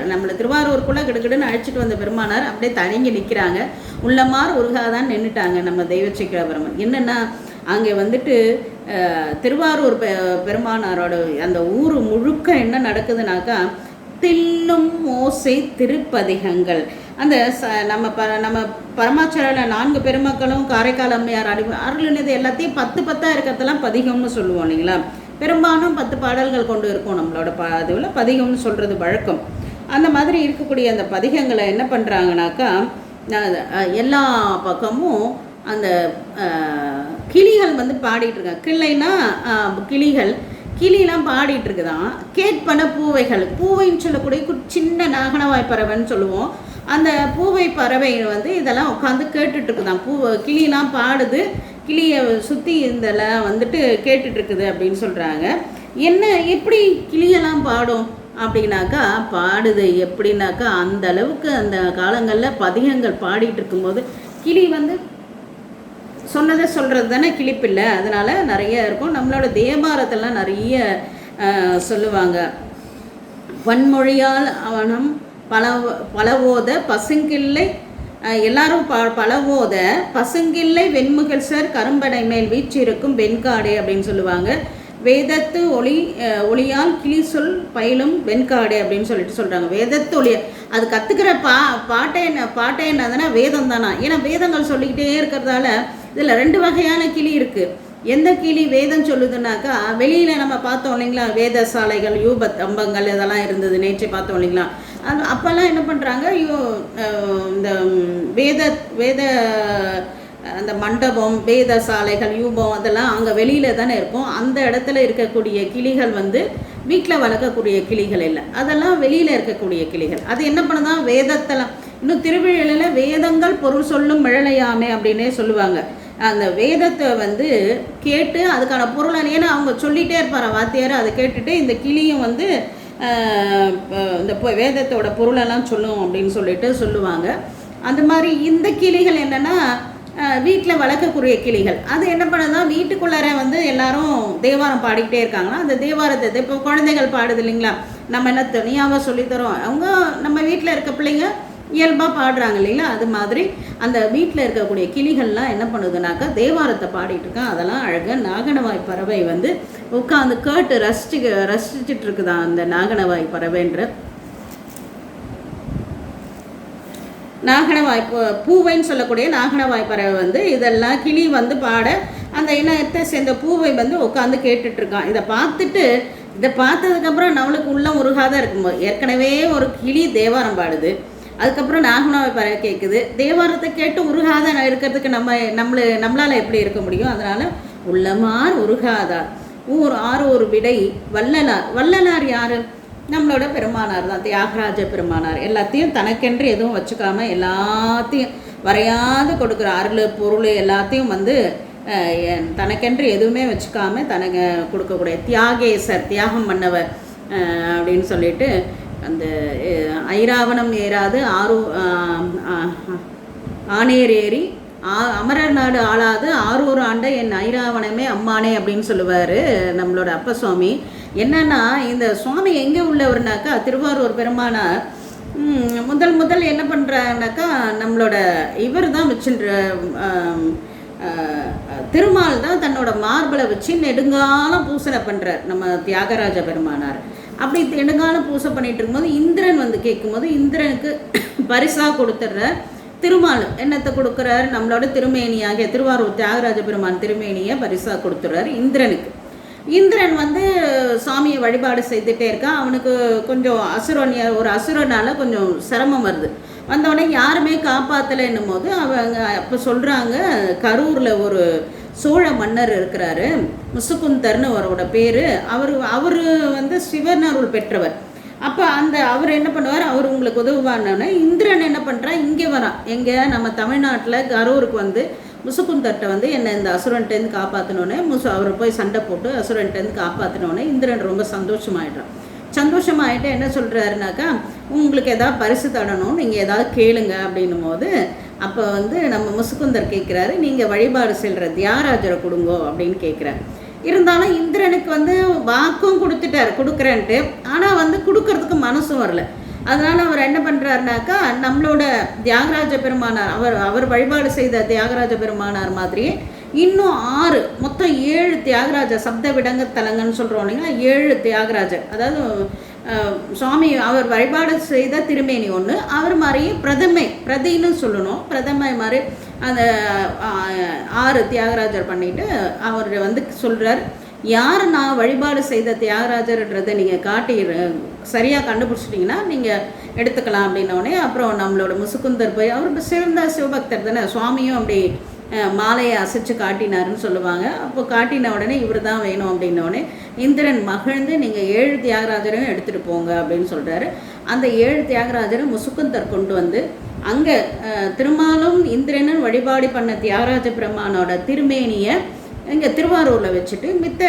நம்மளை திருவாரூருக்குள்ளே கிடுக்கிடுன்னு அழைச்சிட்டு வந்த பெருமானார் அப்படியே தயங்கி நிற்கிறாங்க. உள்ளமார் உருகாதான் நின்றுட்டாங்க நம்ம தெய்வச்சிக்கரபெருமான். என்னென்னா, அங்கே வந்துட்டு திருவாரூர் பெருமானாரோட அந்த ஊர் முழுக்க என்ன நடக்குதுனாக்கா, தில்லும் ஓசை திருப்பதிகங்கள். அந்த நம்ம பரமாச்சாரில் 4 பெருமக்களும் காரைக்கால் அம்மையார் அருளினது எல்லாத்தையும் 10 இருக்கிறதெல்லாம் பதிகம்னு சொல்லுவோம் இல்லைங்களா. பெரும்பாலும் 10 பாடல்கள் கொண்டு இருக்கும் நம்மளோட இதுவில் பதிகம்னு சொல்கிறது வழக்கம். அந்த மாதிரி இருக்கக்கூடிய அந்த பதிகங்களை என்ன பண்ணுறாங்கனாக்கா, எல்லா பக்கமும் அந்த கிளிகள் வந்து பாடிட்டுருக்காங்க. கிளைனா கிளிலாம் பாடிட்டு இருக்குதான். கேட்பன பூவைகள். பூவைன்னு சொல்லக்கூடிய சின்ன நாகனவாய் பறவைன்னு சொல்லுவோம். அந்த பூவை பறவை வந்து இதெல்லாம் உட்காந்து கேட்டுட்ருக்குதான். கிளிலாம் பாடுது, கிளியை சுற்றி இதெல்லாம் வந்துட்டு கேட்டுட்ருக்குது அப்படின்னு சொல்கிறாங்க. என்ன, எப்படி கிளியெல்லாம் பாடும் அப்படின்னாக்கா, பாடுது எப்படின்னாக்கா, அந்த அளவுக்கு அந்த காலங்களில் பதிகங்கள் பாடிட்டு இருக்கும்போது கிளி வந்து சொன்னதை சொல்கிறது தானே கிளிப்பில்லை. அதனால் நிறைய இருக்கும். நம்மளோட தேவாரத்தெல்லாம் நிறைய சொல்லுவாங்க. வன்மொழியால் அவனம் பலவோத பசுங்கில்லை எல்லாரும் பலவோத பசுங்கில்லை வெண்முகில் சார் கரும்படை மேல் வீச்சிருக்கும் வெண்காடே அப்படின்னு சொல்லுவாங்க. வேதத்து ஒளியால் கிளி சொல் பயிலும் வெண்காடே அப்படின்னு சொல்லிட்டு சொல்கிறாங்க. வேதத்து ஒளிய அது கற்றுக்கிற பாட்டே என்னதுன்னா வேதம் தானா. ஏன்னா வேதங்கள் சொல்லிக்கிட்டே இருக்கிறதால இதில் 2 வகையான கிளி இருக்குது. எந்த கிளி வேதம் சொல்லுதுன்னாக்கா, வெளியில் நம்ம பார்த்தோம் இல்லைங்களா, வேத சாலைகள் யூபத்தம்பங்கள் இதெல்லாம் இருந்தது, நேற்று பார்த்தோம் இல்லைங்களா. அப்போல்லாம் என்ன பண்ணுறாங்க, இந்த வேத அந்த மண்டபம், வேத சாலைகள், யூபம் அதெல்லாம் அங்கே வெளியில் தானே இருக்கும். அந்த இடத்துல இருக்கக்கூடிய கிளிகள் வந்து வீட்டில் வளர்க்கக்கூடிய கிளிகள் இல்லை, அதெல்லாம் வெளியில் இருக்கக்கூடிய கிளிகள். அது என்ன பண்ணுதான், வேதத்தெல்லாம் இன்னும் திருவிழியில் வேதங்கள் பொருள் சொல்லும் மிழலையாமே அப்படின்னே சொல்லுவாங்க. அந்த வேதத்தை வந்து கேட்டு அதுக்கான பொருளை, ஏன்னா அவங்க சொல்லிகிட்டே இருப்பார் வாத்தியார், அதை கேட்டுட்டு இந்த கிளியும் வந்து இந்த வேதத்தோட பொருளெல்லாம் சொல்லும் அப்படின்னு சொல்லிட்டு சொல்லுவாங்க. அந்த மாதிரி இந்த கிளிகள் என்னென்னா வீட்டில் வளர்க்கக்கூடிய கிளிகள். அது என்ன பண்ணுதான், வீட்டுக்குள்ளார வந்து எல்லாரும் தேவாரம் பாடிக்கிட்டே இருக்காங்கன்னா, அந்த தேவாரத்தை இப்போ குழந்தைகள் பாடுது இல்லைங்களா, நம்ம என்ன தனியாக சொல்லித்தரோம், அவங்க நம்ம வீட்டில் இருக்க பிள்ளைங்க இயல்பாக பாடுறாங்க இல்லைங்களா. அது மாதிரி அந்த வீட்டில் இருக்கக்கூடிய கிளிகள்லாம் என்ன பண்ணுதுனாக்கா தேவாரத்தை பாடிட்டு இருக்கான். அதெல்லாம் அழகாக நாகனவாய் பறவை வந்து உட்காந்து கேட்டு ரசிச்சுட்டு இருக்குதான் அந்த நாகனவாய் பறவைன்ற. நாகனவாய் பூவைன்னு சொல்லக்கூடிய நாகனவாய் பறவை வந்து இதெல்லாம் கிளி வந்து பாட அந்த இனத்தை சேர்ந்த பூவை வந்து உட்காந்து கேட்டுட்ருக்கான். இதை பார்த்ததுக்கப்புறம் நம்மளுக்கு உள்ளம் உருகாத இருக்கும்போது, ஏற்கனவே ஒரு கிளி தேவாரம் பாடுது, அதுக்கப்புறம் நாகனவாய் பறவை கேட்குது, தேவாரத்தை கேட்டு உருகாத இருக்கிறதுக்கு நம்மளால் எப்படி இருக்க முடியும்? அதனால் உள்ளமார் உருகாதார் ஆரூர் விடை வள்ளலார் யார்? நம்மளோட பெருமானார் தான், தியாகராஜ பெருமானார். எல்லாத்தையும் தனக்கென்று எதுவும் வச்சுக்காமல் எல்லாத்தையும் வரையாது கொடுக்குற அருள் பொருள் எல்லாத்தையும் வந்து தனக்கென்று எதுவுமே வச்சுக்காமல் தனக்கு கொடுக்கக்கூடிய தியாகேசர், தியாகம் பண்ணவர் அப்படின்னு சொல்லிட்டு அந்த ஐராவணம் ஏறாது ஆனேர் ஏறி அமரர் நாடு ஆளாது ஆரூர் ஆண்ட என் ஐராவணமே அம்மானே அப்படின்னு சொல்லுவார் நம்மளோட அப்ப சுவாமி. என்னன்னா, இந்த சுவாமி எங்கே உள்ளவர்னாக்கா திருவாரூர் பெருமானார் முதல் என்ன பண்ணுறாருனாக்கா, நம்மளோட இவர் தான் வச்சுன்ற திருமால் தான் தன்னோட மார்பலை வச்சு நெடுங்காலம் பூசனை பண்ணுறார் நம்ம தியாகராஜ பெருமானார். அப்படி நெடுங்காலம் பூசை பண்ணிட்டு இருக்கும்போது இந்திரன் வந்து கேட்கும்போது இந்திரனுக்கு பரிசாக கொடுத்துட்ற திருமால் என்னத்தை கொடுக்குறாரு, நம்மளோட திருமேனியாகிய திருவாரூர் தியாகராஜ பெருமான் திருமேனியை பரிசாக கொடுத்துறாரு இந்திரனுக்கு. இந்திரன் வந்து சாமியை வழிபாடு செய்துகிட்டே இருக்கான். அவனுக்கு கொஞ்சம் ஒரு அசுரனால் கொஞ்சம் சிரமம் வருது. வந்தவுடனே யாருமே காப்பாற்றலைன்னும் போது அவங்க அப்போ சொல்கிறாங்க, கரூரில் ஒரு சோழ மன்னர் இருக்கிறாரு, முசுகுந்தர்னு அவரோட பேர். அவர் வந்து சிவனருள் பெற்றவர். அப்போ அவர் என்ன பண்ணுவார், அவர் உங்களுக்கு உதவுவானோன்னே இந்திரன் என்ன பண்ணுறான், இங்கே வரான். எங்கே நம்ம தமிழ்நாட்டில் கரூருக்கு வந்து முசுகுந்தர்கிட்ட வந்து என்னை இந்த அசுரன்ட்டேருந்து காப்பாற்றினோன்னே அவர் போய் சண்டை போட்டு அசுரன்ட்டேருந்து காப்பாற்றினோன்னே இந்திரன் ரொம்ப சந்தோஷமாயிட்டு என்ன சொல்கிறாருனாக்கா, உங்களுக்கு எதாவது பரிசு தரணும், நீங்கள் எதாவது கேளுங்க அப்படின்னும் போது அப்போ வந்து நம்ம முசுகுந்தர் கேட்குறாரு, நீங்கள் வழிபாடு செல்கிற தியாகராஜரை கொடுங்கோ அப்படின்னு கேட்குறாரு. இருந்தாலும் இந்திரனுக்கு வந்து வாக்கும் கொடுக்குறேன்ட்டு, ஆனால் வந்து கொடுக்கறதுக்கு மனசும் வரல. அதனால் அவர் என்ன பண்ணுறாருனாக்கா, நம்மளோட தியாகராஜ பெருமானார் அவர் வழிபாடு செய்த தியாகராஜ பெருமானார் மாதிரியே இன்னும் 6 மொத்தம் 7 தியாகராஜ சப்த விடங்க தலங்கன்னு சொல்கிறோம் இல்லைங்களா, 7 தியாகராஜர். அதாவது சுவாமி அவர் வழிபாடு செய்த திருமேனி ஒன்று, அவர் மாதிரியே பிரதின்னு சொல்லணும், பிரதமை மாதிரி அந்த 6 தியாகராஜர் பண்ணிவிட்டு அவர் வந்து சொல்கிறார், யார் நான் வழிபாடு செய்த தியாகராஜர்ன்றதை நீங்கள் சரியாக கண்டுபிடிச்சிட்டிங்கன்னா நீங்கள் எடுத்துக்கலாம் அப்படின்னோடனே அப்புறம் நம்மளோட முசுகுந்தர் போய் அவர் சிறந்த சிவபக்தர் தானே, சுவாமியும் அப்படி மாலையை அசைச்சு காட்டினாருன்னு சொல்லுவாங்க. அப்போ காட்டின உடனே இவர் தான் வேணும் அப்படின்னோடனே இந்திரன் மகிழ்ந்து நீங்கள் 7 தியாகராஜரையும் எடுத்துகிட்டு போங்க அப்படின்னு சொல்கிறாரு. அந்த 7 தியாகராஜரும் முசுகுந்தர் கொண்டு வந்து அங்கே திருமாலும் இந்திரனும் வழிபாடு பண்ண தியாகராஜ பெருமானோட திருமேனியை இங்கே திருவாரூரில் வச்சுட்டு மித்த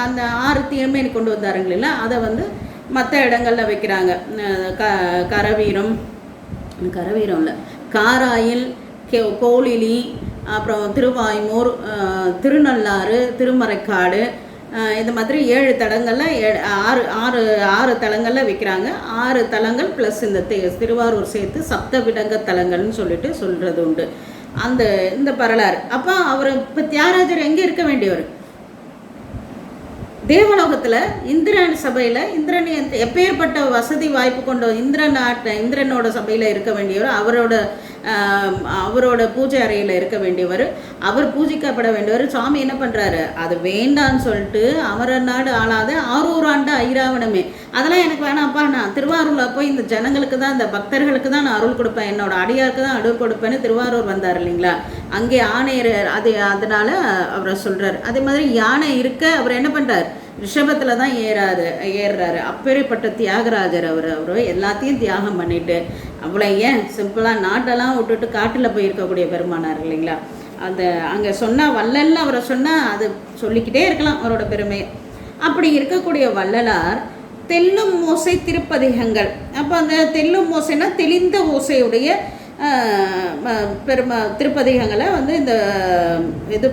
அந்த 6 திருமேனி கொண்டு வந்தாருங்களா அதை வந்து மற்ற இடங்களில் வைக்கிறாங்க. கரவீரம் இல்லை, காராயில், கோளிலி, அப்புறம் திருவாய்மூர், திருநள்ளாறு, திருமறைக்காடு, இந்த மாதிரி 7 தலங்களில் 6 தலங்களில் வைக்கிறாங்க. 6 தலங்கள் ப்ளஸ் இந்த திருவாரூர் சேர்த்து சப்த விடங்க தலங்கள்னு சொல்கிறது உண்டு இந்த வரலாறு. அப்போ அவர் இப்போ தியாகராஜர் எங்கே இருக்க வேண்டியவர், தேவலோகத்தில் இந்திரன் சபையில். இந்திரன் எப்பேற்பட்ட வசதி வாய்ப்பு கொண்ட இந்திரனோட சபையில் இருக்க வேண்டியவர், அவரோட பூஜை அறையில் இருக்க வேண்டியவர், அவர் பூஜிக்கப்பட வேண்டியவர். சுவாமி என்ன பண்ணுறாரு, அது வேண்டான்னு சொல்லிட்டு நாடு ஆளாத 600 ஆண்டு ஐராவணமே, அதெல்லாம் எனக்கு வேணாம்ப்பா, நான் திருவாரூரில் போய் இந்த ஜனங்களுக்கு தான், இந்த பக்தர்களுக்கு தான் நான் அருள் கொடுப்பேன், என்னோட அடியாருக்கு தான் அருள் கொடுப்பேன்னு திருவாரூர் வந்தார் இல்லைங்களா, அங்கே யானை அதனால அவரை சொல்கிறார். அதே மாதிரி யானை இருக்க அவர் என்ன பண்ணுறார், ரிஷபத்தில் தான் ஏறுறாரு. அப்பேற்பட்ட தியாகராஜர் அவர் எல்லாத்தையும் தியாகம் பண்ணிட்டு அவ்வளோ ஏன் சிம்பிளாக நாட்டெல்லாம் விட்டுட்டு காட்டில் போயிருக்கக்கூடிய பெருமானார் இல்லைங்களா. அங்கே சொன்னால் வள்ளல்னு அவரை சொன்னால் அது சொல்லிக்கிட்டே இருக்கலாம் அவரோட பெருமையை. அப்படி இருக்கக்கூடிய வள்ளலார் தெல்லும் ஓசை திருப்பதிகங்கள். அப்போ அந்த தெல்லும் ஓசைன்னா தெளிந்த ஓசையுடைய திருப்பதிகங்களை வந்து இந்த இது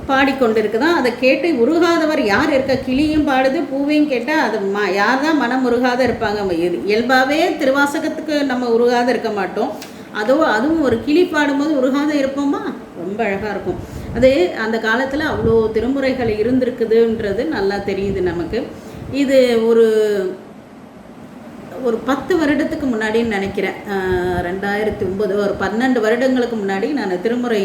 பாடிக்கொண்டிருக்குதான். அதை கேட்டு உருகாதவர் யார் இருக்க, கிளியும் பாடுது பூவையும் கேட்டால் அது யார் தான் மனம் உருகாத இருப்பாங்க. இயல்பாகவே திருவாசகத்துக்கு நம்ம உருகாத இருக்க மாட்டோம், அதுவும் ஒரு கிளி பாடும்போது உருகாத இருப்போமா, ரொம்ப அழகாக இருக்கும். அது அந்த காலத்தில் அவ்வளோ திருமுறைகள் இருந்திருக்குதுன்றது நல்லா தெரியுது நமக்கு. இது ஒரு 10 வருடத்துக்கு முன்னாடின்னு நினைக்கிறேன், 2009 ஒரு 12 வருடங்களுக்கு முன்னாடி நான் திருமுறை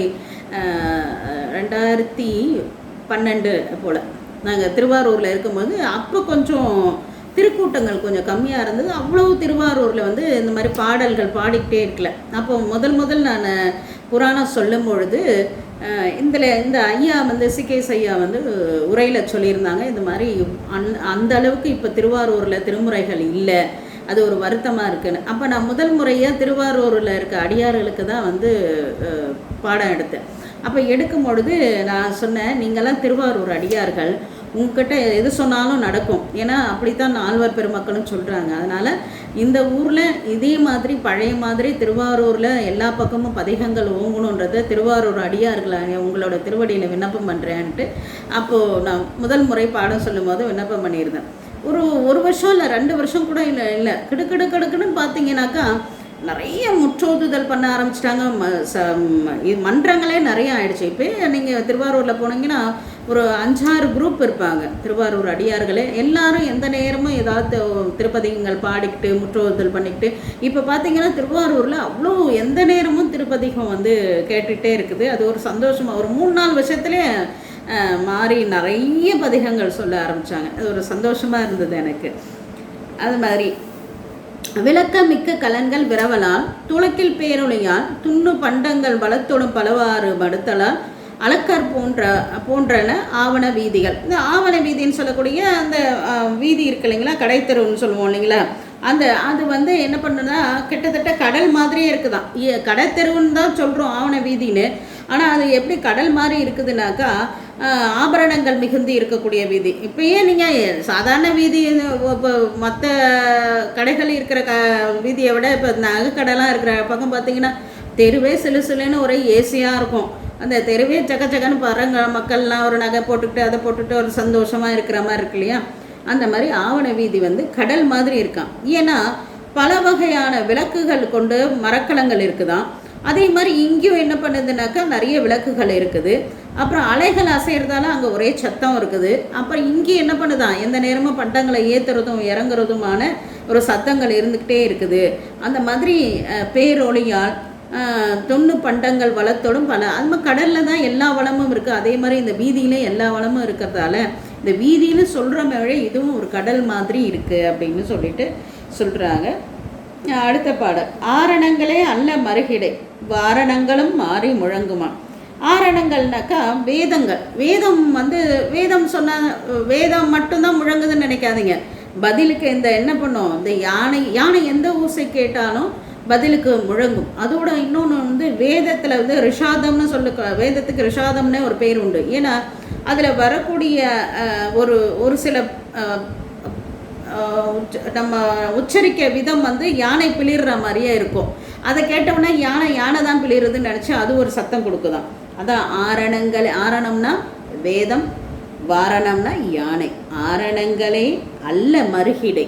2012 போல் நாங்கள் திருவாரூரில் இருக்கும்போது அப்போ கொஞ்சம் திருக்கூட்டங்கள் கொஞ்சம் கம்மியாக இருந்தது. அவ்வளோ திருவாரூரில் வந்து இந்த மாதிரி பாடல்கள் பாடிக்கிட்டே இருக்கல. அப்போ முதல் நான் புராணம் சொல்லும் பொழுது இந்த ஐயா வந்து சிகேஸ் ஐயா வந்து உரையில் சொல்லியிருந்தாங்க, இந்த மாதிரி அந்த அளவுக்கு இப்போ திருவாரூரில் திருமுறைகள் இல்லை, அது ஒரு வருத்தமாக இருக்குன்னு. அப்போ நான் முதல் முறையாக திருவாரூரில் இருக்க அடியார்களுக்கு தான் வந்து பாடம் எடுத்தேன். அப்போ எடுக்கும் பொழுது நான் சொன்னேன், நீங்கள்லாம் திருவாரூர் அடியார்கள், உங்ககிட்ட எது சொன்னாலும் நடக்கும், ஏன்னா அப்படித்தான் நால்வர் பெருமக்களும் சொல்கிறாங்க. அதனால் இந்த ஊரில் இதே மாதிரி பழைய மாதிரி திருவாரூரில் எல்லா பக்கமும் பதிகங்கள் ஓங்கணுன்றதை திருவாரூர் அடியார்களாக உங்களோட திருவடியில் விண்ணப்பம் பண்ணுறேன்ட்டு அப்போது நான் முதல் முறை பாடம் சொல்லும் போது விண்ணப்பம் பண்ணியிருந்தேன். ஒரு வருஷம் இல்லை 2 வருஷம் கூட இல்லை கிடுக்குன்னு பார்த்தீங்கன்னாக்கா நிறைய முற்றோதுதல் பண்ண ஆரம்பிச்சிட்டாங்க. மன்றங்களே நிறைய ஆயிடுச்சு. இப்போ நீங்கள் திருவாரூரில் போனீங்கன்னா ஒரு 5-6 குரூப் இருப்பாங்க திருவாரூர் அடியார்களே. எல்லாரும் எந்த நேரமும் ஏதாவது திருப்பதிகங்கள் பாடிக்கிட்டு முற்றோதல் பண்ணிக்கிட்டு, இப்போ பார்த்தீங்கன்னா திருவாரூரில் அவ்வளோ எந்த நேரமும் திருப்பதிகம் வந்து கேட்டுகிட்டே இருக்குது. அது ஒரு சந்தோஷமாக ஒரு 3-4 வருஷத்துலேயே மாறி நிறைய பதிகங்கள் சொல்ல ஆரம்பித்தாங்க. அது ஒரு சந்தோஷமாக இருந்தது எனக்கு. அது மாதிரி விளக்கமிக்க கலன்கள் விரவலால் துளக்கில் பேரொழியால் துண்ணு பண்டங்கள் வளத்தொடும் பலவாறு மடுத்தலால் அளக்கர் போன்றன ஆவண வீதிகள். இந்த ஆவண வீதின்னு சொல்லக்கூடிய அந்த வீதி இருக்கு இல்லைங்களா, கடைத்தெருவுன்னு சொல்லுவோம் இல்லைங்களா, அது வந்து என்ன பண்ணுன்னா கிட்டத்தட்ட கடல் மாதிரியே இருக்குதான். கடைத்தெருவுன்னு தான் சொல்கிறோம் ஆவண வீதின்னு. ஆனால் அது எப்படி கடல் மாதிரி இருக்குதுனாக்கா ஆபரணங்கள் மிகுந்தி இருக்கக்கூடிய வீதி. இப்போயே நீங்கள் சாதாரண வீதி இப்போ மற்ற கடைகள் இருக்கிற வீதியை விட இப்போ நகைக்கடைலாம் இருக்கிற பக்கம் பார்த்தீங்கன்னா தெருவே சிலுன்னு ஒரே ஏசியாக இருக்கும். அந்த தெருவே சக்கச்சக்கன்னு பாருங்க, மக்கள்லாம் ஒரு நகை போட்டுக்கிட்டு அதை போட்டுட்டு ஒரு சந்தோஷமாக இருக்கிற மாதிரி இருக்கு இல்லையா. அந்த மாதிரி ஆவண வீதி வந்து கடல் மாதிரி இருக்கான். ஏன்னா பல வகையான விளக்குகள் கொண்டு மரக்கலங்கள் இருக்குதான். அதே மாதிரி இங்கேயும் என்ன பண்ணுதுனாக்கா நிறைய விளக்குகள் இருக்குது. அப்புறம் அலைகள் அசைகிறதால அங்கே ஒரே சத்தம் இருக்குது. அப்புறம் இங்கே என்ன பண்ணுதான் எந்த நேரமும் பண்டங்களை ஏற்றுறதும் இறங்குறதுமான ஒரு சத்தங்கள் இருந்துக்கிட்டே இருக்குது. அந்த மாதிரி பேரொழியால் தொண்ணு பண்டங்கள் வளத்தோடும் பல அது மாதிரி கடலில் தான் எல்லா வளமும் இருக்குது. அதே மாதிரி இந்த வீதியிலே எல்லா வளமும் இருக்கிறதால இந்த வீதின்னு சொல்கிற மாதிரி இதுவும் ஒரு கடல் மாதிரி இருக்குது அப்படின்னு சொல்லிட்டு சொல்கிறாங்க. அடுத்த பாடல் ஆரணங்களே அல்ல மறுகிடை வாரணங்களும் மாறி முழங்குமா. ஆரணங்கள்னாக்கா வேதங்கள். வேதம் சொன்ன வேதம் மட்டும்தான் முழங்குதுன்னு நினைக்காதீங்க. பதிலுக்கு இந்த என்ன பண்ணும், இந்த யானை எந்த ஊசை கேட்டாலும் பதிலுக்கு முழங்கும். அதோட இன்னொன்று வந்து வேதத்தில் வந்து ரிஷாதம்னு வேதத்துக்கு ரிஷாதம்னே ஒரு பேர் உண்டு. ஏன்னா அதில் வரக்கூடிய ஒரு சில நம்ம உச்சரிக்க விதம் வந்து யானை பிளிர்ற மாதிரியே இருக்கும். அதை கேட்டோம்னா யானை தான் பிளிருதுன்னு நினச்சி அது ஒரு சத்தம் கொடுக்குதான். அதான் ஆரணம்னா வேதம், வாரணம்னா யானை. ஆரணங்களே அல்ல மறுகிடை,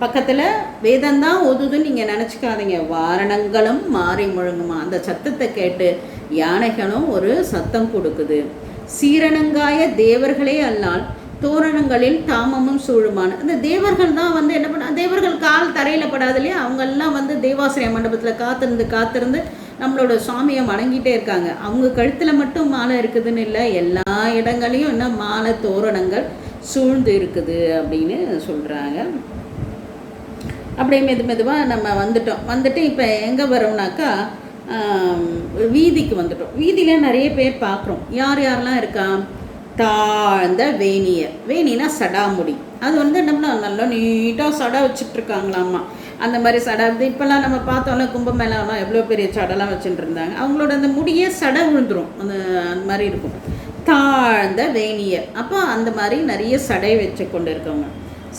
பக்கத்தில் வேதம்தான் ஒதுதுன்னு நீங்கள் நினச்சிக்காதீங்க. வாரணங்களும் மாறி முழங்குமா. அந்த சத்தத்தை கேட்டு யானைகளும் ஒரு சத்தம் கொடுக்குது. சீரணங்காய தேவர்களே அல்லால் தோரணங்களில் தாமமும் சூழுமான. அந்த தேவர்கள் தான் வந்து என்ன பண்ண, தேவர்கள் கால் தரையில் படாது இல்லையா, அவங்கெல்லாம் வந்து தேவாசிரிய மண்டபத்தில் காத்திருந்து நம்மளோட சுவாமியை வணங்கிட்டே இருக்காங்க. அவங்க கழுத்தில் மட்டும் மாலை இருக்குதுன்னு இல்லை, எல்லா இடங்களையும் என்ன மாலை தோரணங்கள் சூழ்ந்து இருக்குது அப்படின்னு சொல்கிறாங்க. அப்படியே மெதுவாக நம்ம வந்துட்டு இப்போ எங்கே வரோம்னாக்கா வீதிக்கு வந்துட்டோம். வீதியில் நிறைய பேர் பார்க்குறோம். யாரெல்லாம் இருக்கா, தாழ்ந்த வேணினா சடாமுடி. அது வந்து என்ன நல்லா நீட்டாக சடை வச்சுட்ருக்காங்களாம்மா. அந்த மாதிரி சடை இப்போல்லாம் நம்ம பார்த்தோம்ல கும்பமேளாலாம் எவ்வளோ பெரிய சடைலாம் வச்சுட்டு இருந்தாங்க. அவங்களோட அந்த முடியே சடை விழுந்துடும், அந்த மாதிரி இருக்கும். தாழ்ந்த வேணியர், அப்போ அந்த மாதிரி நிறைய சடை வச்சு கொண்டு இருக்கவங்க.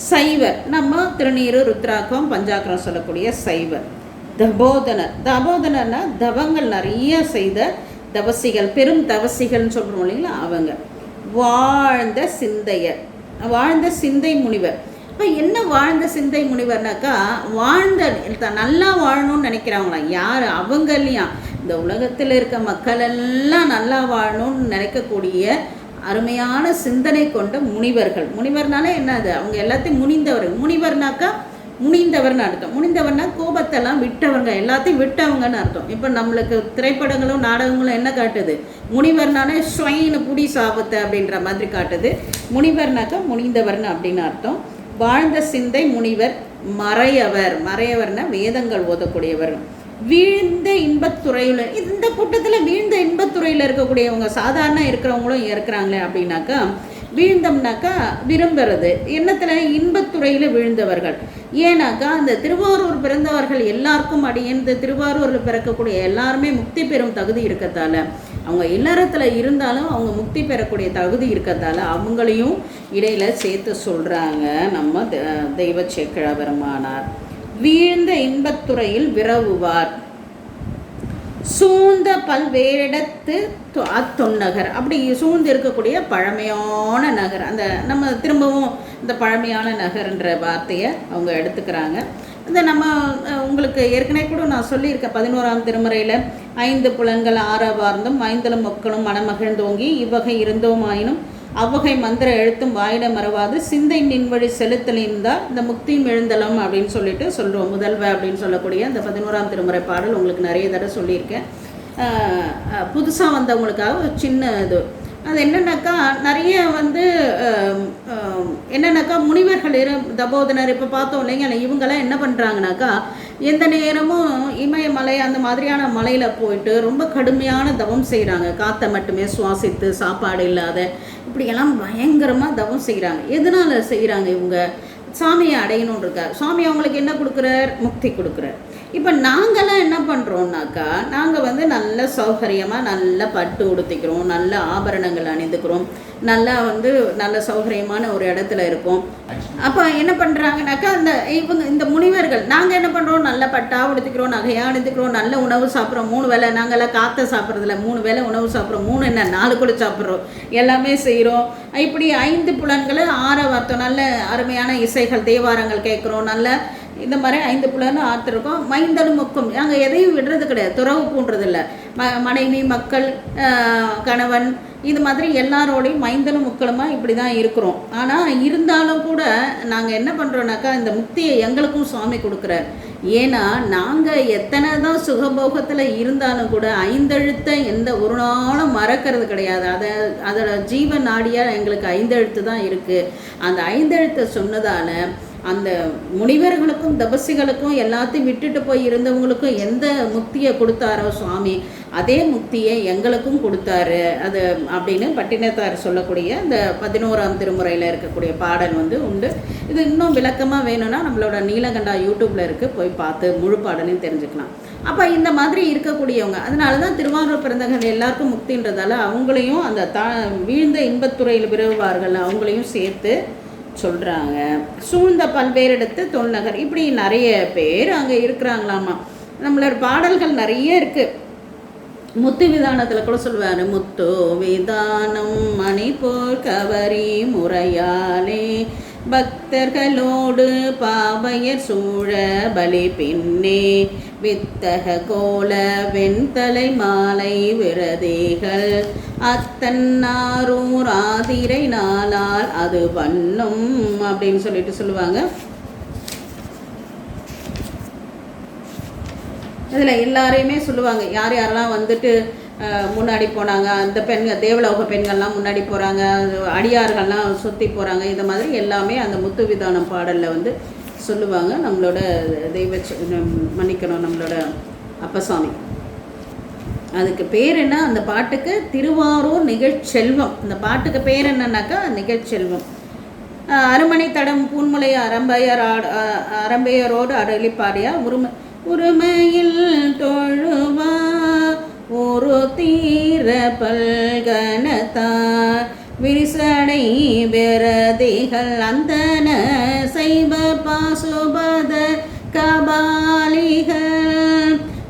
சைவர், நம்ம திருநீறு ருத்ராக்கம் பஞ்சாக்கரம் சொல்லக்கூடிய சைவர். தபோதனர்னா தவங்கள் நிறைய செய்த தவசிகள், பெரும் தவசிகள்னு சொல்கிறோம் இல்லைங்களா அவங்க. வாழ்ந்த சிந்தை முனிவர். இப்போ என்ன வாழ்ந்த சிந்தை முனிவர்னாக்கா நல்லா வாழணும்னு நினைக்கிறாங்களாம். யார் அவங்க இல்லையா, இந்த உலகத்தில் இருக்க மக்கள் எல்லாம் நல்லா வாழணும்னு நினைக்கக்கூடிய அருமையான சிந்தனை கொண்ட முனிவர்கள். முனிவர்னாலே என்னது, அவங்க எல்லாத்தையும் முனிவர்னாக்கா முனிந்தவர்னு அர்த்தம். முனிந்தவர்னா கோபத்தெல்லாம் விட்டவங்க, எல்லாத்தையும் விட்டவங்கன்னு அர்த்தம். இப்போ நம்மளுக்கு திரைப்படங்களும் நாடகங்களும் என்ன காட்டுது, முனிவர்னாலே ஸ்வைன்னு புடி சாபத்தை அப்படின்ற மாதிரி காட்டுது. முனிவர்னாக்கா முனிந்தவர்னு அப்படின்னு அர்த்தம். வாழ்ந்த சிந்தை முனிவர். மறையவர்னா வேதங்கள் ஓதக்கூடியவர். வீழ்ந்த இன்பத்துறையில், இந்த கூட்டத்தில் வீழ்ந்த இன்பத்துறையில் இருக்கக்கூடியவங்க சாதாரண இருக்கிறவங்களும் இருக்கிறாங்களே அப்படின்னாக்கா, வீழ்ந்தம்னாக்கா விரும்புறது என்னத்தில், இன்பத்துறையில் வீழ்ந்தவர்கள். ஏன்னாக்கா அந்த திருவாரூர் பிறந்தவர்கள் எல்லாருக்கும் இந்த திருவாரூரில் பிறக்கக்கூடிய எல்லாருமே முக்தி பெறும் தகுதி இருக்கிறதால, அவங்க இல்லறத்தில் இருந்தாலும் அவங்க முக்தி பெறக்கூடிய தகுதி இருக்கிறதால அவங்களையும் இடையில் சேர்த்து சொல்கிறாங்க நம்ம தெய்வ சேக்கிழார் பெருமானார். வீழ்ந்த இன்பத்துறையில் விரவுவார். சூழ்ந்த பல்வேறிடத்து அத்தொன்னகர், அப்படி சூழ்ந்து இருக்கக்கூடிய பழமையான நகர். அந்த நம்ம திரும்பவும் இந்த பழமையான நகர்ன்ற வார்த்தையை அவங்க எடுத்துக்கிறாங்க. இந்த நம்ம உங்களுக்கு ஏற்கனவே கூட நான் சொல்லியிருக்கேன் 11ஆம் திருமுறையில் 5 புலன்கள் ஆறவார்ந்தும் 5 மக்களும் மனமகிழ்ந்தோங்கி இவ்வகை இருந்தோமாயினும் அவ்வகை மந்திர எழுத்தும் வாயில மறவாது சிந்தை நின்வழி செலுத்தலின்தான் இந்த முக்தியும் எழுந்தலம் அப்படின்னு சொல்லிட்டு சொல்கிறோம். முதல்வ அப்படின்னு சொல்லக்கூடிய அந்த 11ஆம் திருமுறை பாடல் உங்களுக்கு நிறைய தடவை சொல்லியிருக்கேன். புதுசாக வந்தவங்களுக்காக ஒரு சின்ன இது. அது என்னென்னாக்கா நிறைய என்னென்னாக்கா முனிவர்கள் தபோதனர் இப்போ பார்த்தோம் இல்லைங்க, இவங்கெல்லாம் என்ன பண்ணுறாங்கனாக்கா எந்த நேரமும் இமயமலை அந்த மாதிரியான மலையில் போயிட்டு ரொம்ப கடுமையான தவம் செய்கிறாங்க. காற்றை மட்டுமே சுவாசித்து சாப்பாடு இல்லாத இப்படியெல்லாம் பயங்கரமாக தவம் செய்கிறாங்க. எதனால் செய்கிறாங்க? இவங்க சாமியை அடையணும்னு இருக்கார். சுவாமி அவங்களுக்கு என்ன கொடுக்குறார்? முக்தி கொடுக்குறார். இப்போ நாங்கள்லாம் என்ன பண்ணுறோம்னாக்கா நாங்கள் நல்ல சௌகரியமாக நல்ல பட்டு உடுத்திக்கிறோம், நல்ல ஆபரணங்கள் அணிந்துக்கிறோம், நல்லா நல்ல சௌகரியமான ஒரு இடத்துல இருக்கோம். அப்போ என்ன பண்ணுறாங்கனாக்கா இந்த முனிவர்கள் நாங்கள் என்ன பண்ணுறோம்? நல்ல பட்டாக உடுத்திக்கிறோம், நகையாக அணிந்துக்கிறோம், நல்ல உணவு சாப்பிட்றோம். 3 வேளை நாங்கள்லாம் காற்றை சாப்பிட்றதில்ல, 3 வேளை உணவு சாப்பிட்றோம். 3 என்ன 4 கூட சாப்பிட்றோம், எல்லாமே செய்கிறோம். இப்படி 5 புலன்களை 6 வார்த்தோம், நல்ல அருமையான இசைகள் தேவாரங்கள் கேட்குறோம், நல்ல இந்த மாதிரி 5 புலன்னு ஆர்த்திருக்கோம். மைந்தலும் மொக்கும் நாங்கள் எதையும் விடுறது கிடையாது, துறவு பூன்றதில்ல. மனைவி மக்கள் கணவன் இது மாதிரி எல்லாரோடையும் மைந்தலும் முக்களுமா இப்படி தான் இருக்கிறோம். ஆனால் இருந்தாலும் கூட நாங்கள் என்ன பண்ணுறோன்னாக்கா இந்த முக்தியை எங்களுக்கும் சுவாமி கொடுக்குறார். ஏன்னா நாங்கள் எத்தனை தான் சுகபோகத்தில் இருந்தாலும் கூட 5 எழுத்தை எந்த ஒரு நாளும் மறக்கிறது கிடையாது. அதோட ஜீவ நாடியாக எங்களுக்கு 5 எழுத்து தான் இருக்குது. அந்த 5 எழுத்தை சொன்னதால் அந்த முனிவர்களுக்கும் தபசிகளுக்கும் எல்லாத்தையும் விட்டுட்டு போய் இருந்தவங்களுக்கும் எந்த முக்தியை கொடுத்தாரோ சுவாமி, அதே முக்தியை எங்களுக்கும் கொடுத்தாரு. அது அப்படின்னு பட்டினத்தார் சொல்லக்கூடிய இந்த 11ஆம் திருமுறையில் இருக்கக்கூடிய பாடல் உண்டு. இது இன்னும் விளக்கமாக வேணும்னா நம்மளோட நீலகண்டா யூடியூப்பில் இருக்குது, போய் பார்த்து முழு பாடலையும் தெரிஞ்சுக்கலாம். அப்போ இந்த மாதிரி இருக்கக்கூடியவங்க, அதனால தான் திருவாரூர் பிறந்தவர்கள் எல்லாருக்கும் முக்தின்றதால அவங்களையும் அந்த வீழ்ந்த இன்பத்துறையில் விரும்புவார்கள் அவங்களையும் சேர்த்து சொல்கிறாங்க. சூழ்ந்த பல்வேறு இடத்து தொல்நகர் இப்படி நிறைய பேர் அங்கே இருக்கிறாங்களாமா. நம்மளோட பாடல்கள் நிறைய இருக்குது. முத்து விதானத்தில் கூட சொல்லுவார், முத்து விதானம் மணிப்போல் கவரி முறையாலே பக்தர்களோடு பாவையர் சூழ பலி பின்னே வித்தக கோல வெண்தலை மாலை விரதேகள் அத்தன்னாரூர் ஆதிரை நாளால் அது பண்ணும் அப்படின்னு சொல்லிட்டு சொல்லுவாங்க. இதில் எல்லாரையுமே சொல்லுவாங்க, யார் யாரெல்லாம் முன்னாடி போனாங்க, அந்த பெண்கள் தேவலோக பெண்கள்லாம் முன்னாடி போகிறாங்க, அடியார்கள்லாம் சுற்றி போகிறாங்க. இந்த மாதிரி எல்லாமே அந்த முத்து விதானம் பாடலில் சொல்லுவாங்க. நம்மளோட மன்னிக்கணும், நம்மளோட அப்பசாமி. அதுக்கு பேர் என்ன? அந்த பாட்டுக்கு திருவாரூர் நிகழ்ச்செல்வம். அந்த பாட்டுக்கு பேர் என்னன்னாக்கா நிகழ்ச்செல்வம். அருமணி தடம் பூன்முலை அரம்பையரோடு அடலிப்பாடியா உரிமையில் தொழுவா ஒரு தீர பல்கனத்தார் விரிசடை விரதிகள் அந்தன சைவ பாசுபத கபாலிகள்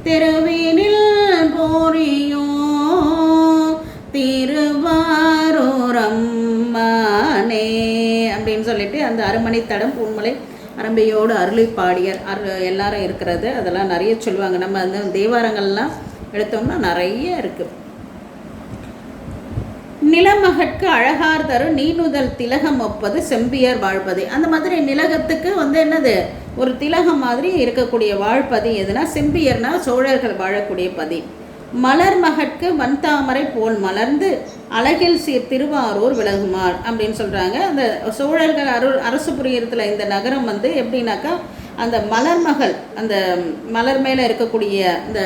தெருவினில் போரியோ திருவாரூரம்மானே அப்படின்னு சொல்லிட்டு அந்த அருமணி தடம் பூன்மலை அரம்பையோடு அருளி பாடியர் எல்லாரும் இருக்கிறது. அதெல்லாம் நிறைய சொல்லுவாங்க. நம்ம அந்த தேவாரங்கள்லாம் எடுத்தோம்னா நிறைய இருக்குது. நிலமகற்கு அழகார் தரு நீனுதல் திலகம் ஒப்பது செம்பியர் வாழ்பதி. அந்த மாதிரி நிலகத்துக்கு என்னது ஒரு திலகம் மாதிரி இருக்கக்கூடிய வாழ்பதி எதுனா செம்பியர்னா சோழர்கள் வாழக்கூடிய பதி. மலர் மகற்கு வன்தாமரை போல் மலர்ந்து அழகில் சீர் திருவாரூர் விலகுமார் அப்படின்னு சொல்கிறாங்க. அந்த சோழர்கள் அரசு புரியத்தில் இந்த நகரம் எப்படின்னாக்கா அந்த மலர்மகள் அந்த மலர் மேலே இருக்கக்கூடிய இந்த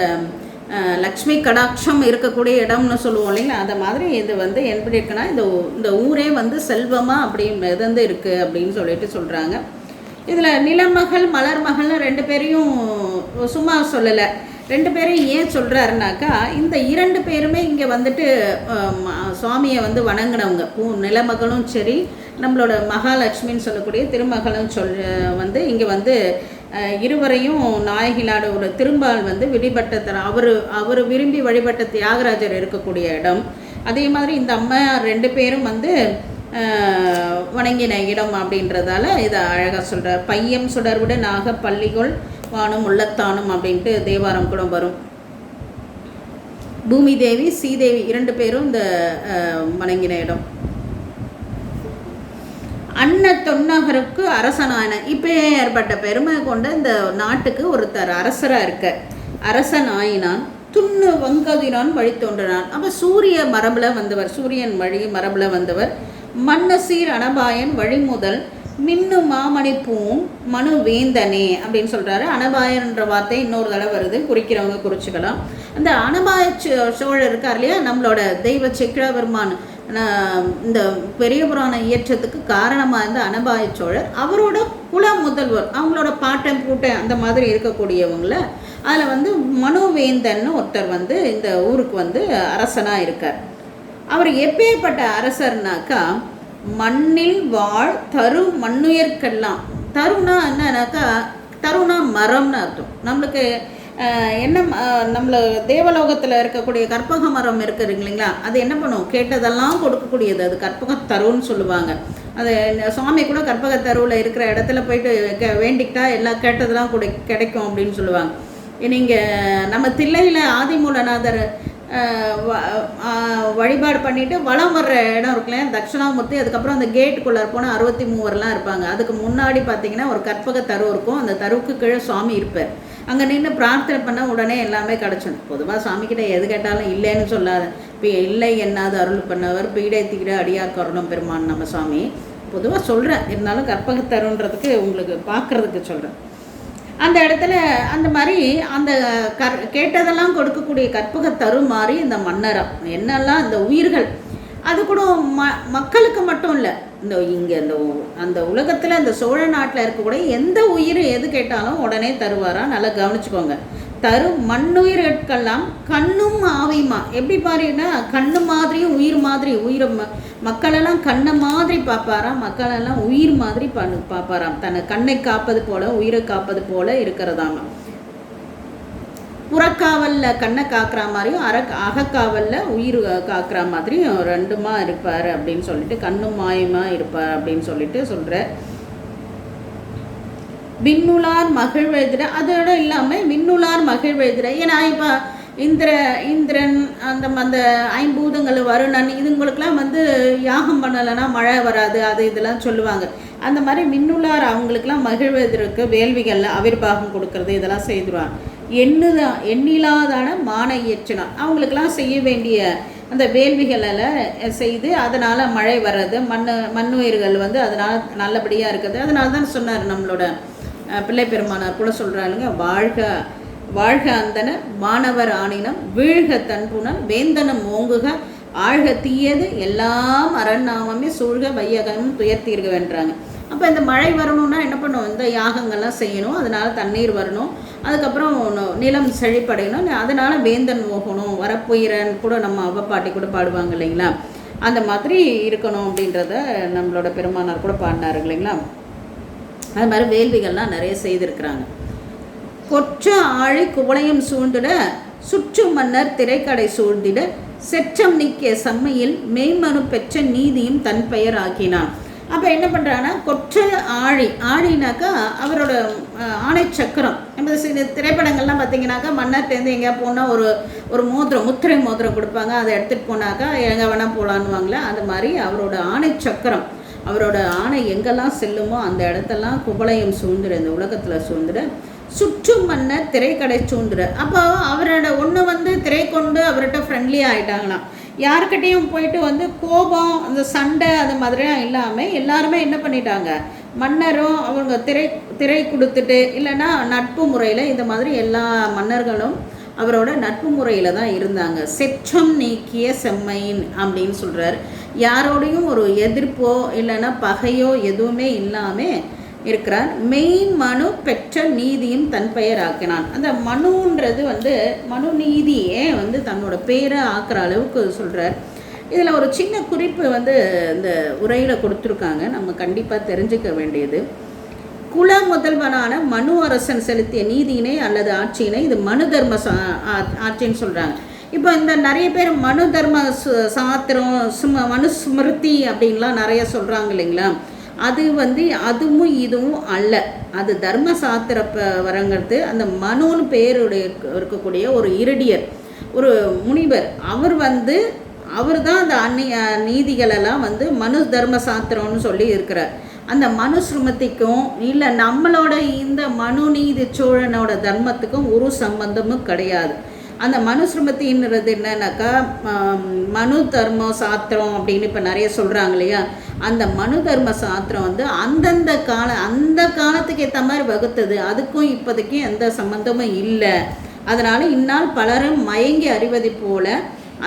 லக்ஷ்மி கடாட்சம் இருக்கக்கூடிய இடம்னு சொல்லுவோம் இல்லைங்களா, அந்த மாதிரி இது எப்படி இருக்குன்னா இந்த ஊரே செல்வமாக அப்படி மிதந்து இருக்குது அப்படின்னு சொல்லிட்டு சொல்கிறாங்க. இதில் நிலமகள் மலர்மகள்னு 2 பேரையும் சும்மா சொல்லலை. 2 பேரையும் ஏன் சொல்கிறாருனாக்கா இந்த 2 பேருமே இங்கே சுவாமியை வணங்கினவங்க. நிலமகளும் சரி, நம்மளோட மகாலட்சுமின்னு சொல்லக்கூடிய திருமகளும் இங்கே இருவரையும் நாயகிலாட ஒரு திரும்பால் விடிபட்ட அவர் விரும்பி வழிபட்ட தியாகராஜர் இருக்கக்கூடிய இடம். அதே மாதிரி இந்த அம்மா 2 பேரும் வணங்கின இடம் அப்படின்றதால இதை அழகாக சொல்கிறார். பையம் சுடர்விட நாக பள்ளிகொள் வானும் உள்ளத்தானும் அப்படின்ட்டு தேவாரம் கூட வரும். பூமி தேவி ஸ்ரீதேவி 2 பேரும் இந்த வணங்கின இடம். அன்ன தொன்னகருக்கு அரசனான இப்போ ஏற்பட்ட பெருமை கொண்ட இந்த நாட்டுக்கு ஒருத்தர் அரசராக இருக்க அரசனாயினான் துண்ணு வங்கதினான் வழி தோன்றினான். அப்போ சூரிய மரபில் வந்தவர், சூரியன் வழி மரபில் வந்தவர். மன்னசீர் அனபாயன் வழி முதல் மின்னு மாமணி பூவும் மனு வேந்தனே அப்படின்னு சொல்கிறாரு. அனபாயன்ற வார்த்தை இன்னொரு தடவை வருது, குறிக்கிறவங்க குறிச்சிக்கலாம். அந்த அனபாய சோழர் இருக்கார் இல்லையா, நம்மளோட தெய்வ செக்கிழவர்மான் இந்த பெரிய புராண இயற்றத்துக்கு காரணமாக இருந்த அனபாய சோழர், அவரோட குல முதல்வர், அவங்களோட பாட்டன் பூட்டன் அந்த மாதிரி இருக்கக்கூடியவங்கள அதில் வந்து மனுவேந்தன்னு ஒருத்தர் வந்து இந்த ஊருக்கு வந்து அரசனாக இருக்கார். அவர் எப்பேற்பட்ட அரசர்னாக்கா, மண்ணில் வாழ் தரு மண்ணுயர்க்கெல்லாம். தருனா என்னன்னாக்கா, தருனா மரம்னு அர்த்தம். நம்மளுக்கு என்ன, நம்மள தேவலோகத்தில் இருக்கக்கூடிய கற்பக மரம் இருக்குது இல்லைங்களா, அது என்ன பண்ணும், கேட்டதெல்லாம் கொடுக்கக்கூடியது, அது கற்பக தருன்னு சொல்லுவாங்க. அது சுவாமி கூட கற்பக தருவில் இருக்கிற இடத்துல போயிட்டு வேண்டிக்கிட்டா எல்லாம் கேட்டதெல்லாம் கிடைக்கும் அப்படின்னு சொல்லுவாங்க. நீங்கள் நம்ம தில்லையில் ஆதிமூலநாதர் வழிபாடு பண்ணிவிட்டு வளம் வர்ற இடம் இருக்குல்லையா, தட்சிணாமூர்த்தி, அதுக்கப்புறம் அந்த கேட்டுக்குள்ளார போனால் 63 இருப்பாங்க. அதுக்கு முன்னாடி பார்த்தீங்கன்னா ஒரு கற்பக தரு இருக்கும். அந்த தருவுக்கு கீழே சுவாமி இருப்பார். அங்கே நின்று பிரார்த்தனை பண்ணால் உடனே எல்லாமே கிடச்சிடும். பொதுவாக சாமிக்கிட்ட எது கேட்டாலும் இல்லைன்னு சொல்லாத, இப்போ இல்லை என்னாவது அருள் பண்ணவர் பீடைத்திக்கிட்ட அடியார் கருணம் பெருமான் நம்ம சுவாமி. பொதுவாக சொல்கிறேன், இருந்தாலும் கற்பக தருன்றதுக்கு உங்களுக்கு பார்க்குறதுக்கு சொல்கிறேன். அந்த இடத்துல அந்த மாதிரி அந்த கேட்டதெல்லாம் கொடுக்கக்கூடிய கற்பக தரு மாதிரி இந்த மன்னரம் என்னெல்லாம் இந்த உயிர்கள், அது கூட மக்களுக்கு மட்டும் இல்லை, இந்த இங்கே அந்த உலகத்தில் இந்த சோழ நாட்டில் இருக்கக்கூடிய எந்த உயிர் எது கேட்டாலும் உடனே தருவாரா. நல்லா கவனிச்சுக்கோங்க. தரு மண்ணுயிர்களுக்கெல்லாம் கண்ணும் ஆவியுமா. எப்படி பாருன்னா, கண்ணு மாதிரியும் உயிர் மாதிரி, உயிரை மக்களெல்லாம் கண்ணை மாதிரி பார்ப்பாராம், மக்களெல்லாம் உயிர் மாதிரி பார்ப்பாராம். தன்னை கண்ணை காப்பது போல உயிரை காப்பது போல இருக்கிறதாமா. புறக்காவலில் கண்ணை காக்கிற மாதிரியும் அகக்காவலில் உயிர் காக்கிற மாதிரியும் 2மா இருப்பார் அப்படின்னு சொல்லிட்டு, கண்ணும் மாயமாக இருப்பார் அப்படின்னு சொல்லிட்டு சொல்கிற. விண்ணுளார் மகிழ்வெழுதுற, அதோட இல்லாமல் விண்ணுளார் மகிழ்வெழுதுற. ஏன்னா இப்போ இந்திரன் அந்த அந்த 5 பூதங்கள் வருணன் இதுங்களுக்கெல்லாம் வந்து யாகம் பண்ணலைன்னா மழை வராது, அது இதெல்லாம் சொல்லுவாங்க. அந்த மாதிரி விண்ணுளார் அவங்களுக்கெல்லாம் மகிழ்வதற்கு வேள்விகளில் ஆவிர்வாகம் கொடுக்கறது இதெல்லாம் செய்துருவாங்க. எண்ணிலாதான மான இயற்றினான் அவங்களுக்கெல்லாம் செய்ய வேண்டிய அந்த வேள்விகளெல்லாம் செய்து அதனால் மழை வர்றது, மண்ணுயிர்கள் வந்து அதனால் நல்லபடியாக இருக்குது. அதனால தான் சொன்னார் நம்மளோட பிள்ளை பெருமானார் கூட சொல்கிறாருங்க, வாழ்க வாழ்க அந்தன மாணவர் ஆணினம் வீழ்க தன்புணன் வேந்தனம் ஓங்குக ஆழ்க தீயது எல்லாம் அரண்நாமமே சூழ்க வையகமும் துயர்த்தீர்க வென்றாங்க. அப்போ இந்த மழை வரணும்னா என்ன பண்ணும், இந்த யாகங்கள்லாம் செய்யணும், அதனால் தண்ணீர் வரணும், அதுக்கப்புறம் நிலம் செழிப்படையணும், அதனால் வேந்தன் ஓகணும், வரப்புயிரன் கூட நம்ம அவ்வப்பாட்டி கூட பாடுவாங்க இல்லைங்களா, அந்த மாதிரி இருக்கணும் அப்படின்றத நம்மளோட பெருமானார் கூட பாடினார் இல்லைங்களா. அது மாதிரி வேள்விகள்லாம் நிறைய செய்திருக்கிறாங்க. கொற்ற ஆழி குவளையம் சூழ்ந்திட சுற்று மன்னர் திரைக்கடை சூழ்ந்திட செற்றம் நீக்கிய செம்மையில் மெய்மனு பெற்ற நீதியும் தன் பெயர் ஆக்கினான். அப்போ என்ன பண்ணுறாங்கன்னா, கொற்ற ஆழினாக்கா அவரோட ஆணை சக்கரம். நம்ம திரைப்படங்கள்லாம் பார்த்தீங்கன்னாக்கா மன்னர்கிட்டேருந்து எங்கேயா போனால் ஒரு முத்திரை மோதிரம் கொடுப்பாங்க, அதை எடுத்துகிட்டு போனாக்கா எங்கே வேணால் போகலான்னுவாங்களே, அது மாதிரி அவரோட ஆணை சக்கரம், அவரோட ஆணை எங்கெல்லாம் செல்லுமோ அந்த இடத்தெல்லாம் குவளையம் சூழ்ந்துட, இந்த உலகத்தில் சூழ்ந்துட சுற்று மன்னர் திரைக்கடை சூழ்ந்துட. அப்போ அவரோட ஒன்று வந்து திரை கொண்டு அவர்கிட்ட ஃப்ரெண்ட்லியாக ஆகிட்டாங்களாம். யாருக்கிட்டையும் போயிட்டு வந்து கோபம் அந்த சண்டை அது மாதிரிலாம் இல்லாமல் எல்லாருமே என்ன பண்ணிட்டாங்க, மன்னரும் அவங்க திரை கொடுத்துட்டு இல்லைன்னா நட்பு முறையில் இந்த மாதிரி எல்லா மன்னர்களும் அவரோட நட்பு முறையில் தான் இருந்தாங்க. செற்றம் நீக்கிய செம்மையின் அப்படின்னு சொல்கிறார். யாரோடையும் ஒரு எதிர்ப்போ இல்லைன்னா பகையோ எதுவுமே இல்லாமல் இருக்கிறார். மெயின் மனு பெற்ற நீதியும் தன் பெயர் ஆக்கினான். அந்த மனுன்றது வந்து மனு நீதியே வந்து தன்னோட பேரை ஆக்குற அளவுக்கு சொல்கிறார். இதில் ஒரு சின்ன குறிப்பு வந்து இந்த உரையில் கொடுத்துருக்காங்க, நம்ம கண்டிப்பாக தெரிஞ்சுக்க வேண்டியது. குல முதல்வனான மனு அரசன் செலுத்திய நீதியினை அல்லது ஆட்சியினை இது மனு தர்ம ஆட்சின்னு சொல்கிறாங்க. இப்போ இந்த நிறைய பேர் மனு தர்ம சாத்திரம் மனுஸ்மிருதி அப்படின்லாம் நிறைய சொல்கிறாங்க இல்லைங்களா. அது அதுவும் இதுவும் அல்ல. அது தர்ம சாத்திர வரங்கிறது அந்த மனுன்னு பேருடைய இருக்கக்கூடிய ஒரு இருடியர், ஒரு முனிவர். அவர் தான் அந்த நீதிகளெல்லாம் மனு தர்ம சாத்திரம்னு சொல்லி இருக்கிறார். அந்த மனுஸ்மிருதிக்கும் இல்லை நம்மளோட இந்த மனு நீதி சோழனோட தர்மத்துக்கும் ஒரு சம்பந்தமும் கிடையாது. அந்த மனுஸ்மிருதின்றது என்னன்னாக்கா மனு தர்ம சாத்திரம் அப்படின்னு இப்போ நிறைய சொல்கிறாங்க இல்லையா. அந்த மனு தர்ம சாத்திரம் அந்த காலத்துக்கு ஏற்ற மாதிரி வகுத்தது. அதுக்கும் இப்போதைக்கும் எந்த சம்பந்தமும் இல்லை. அதனால் இந்நாள் பலரும் மயங்கி அறிவதை போல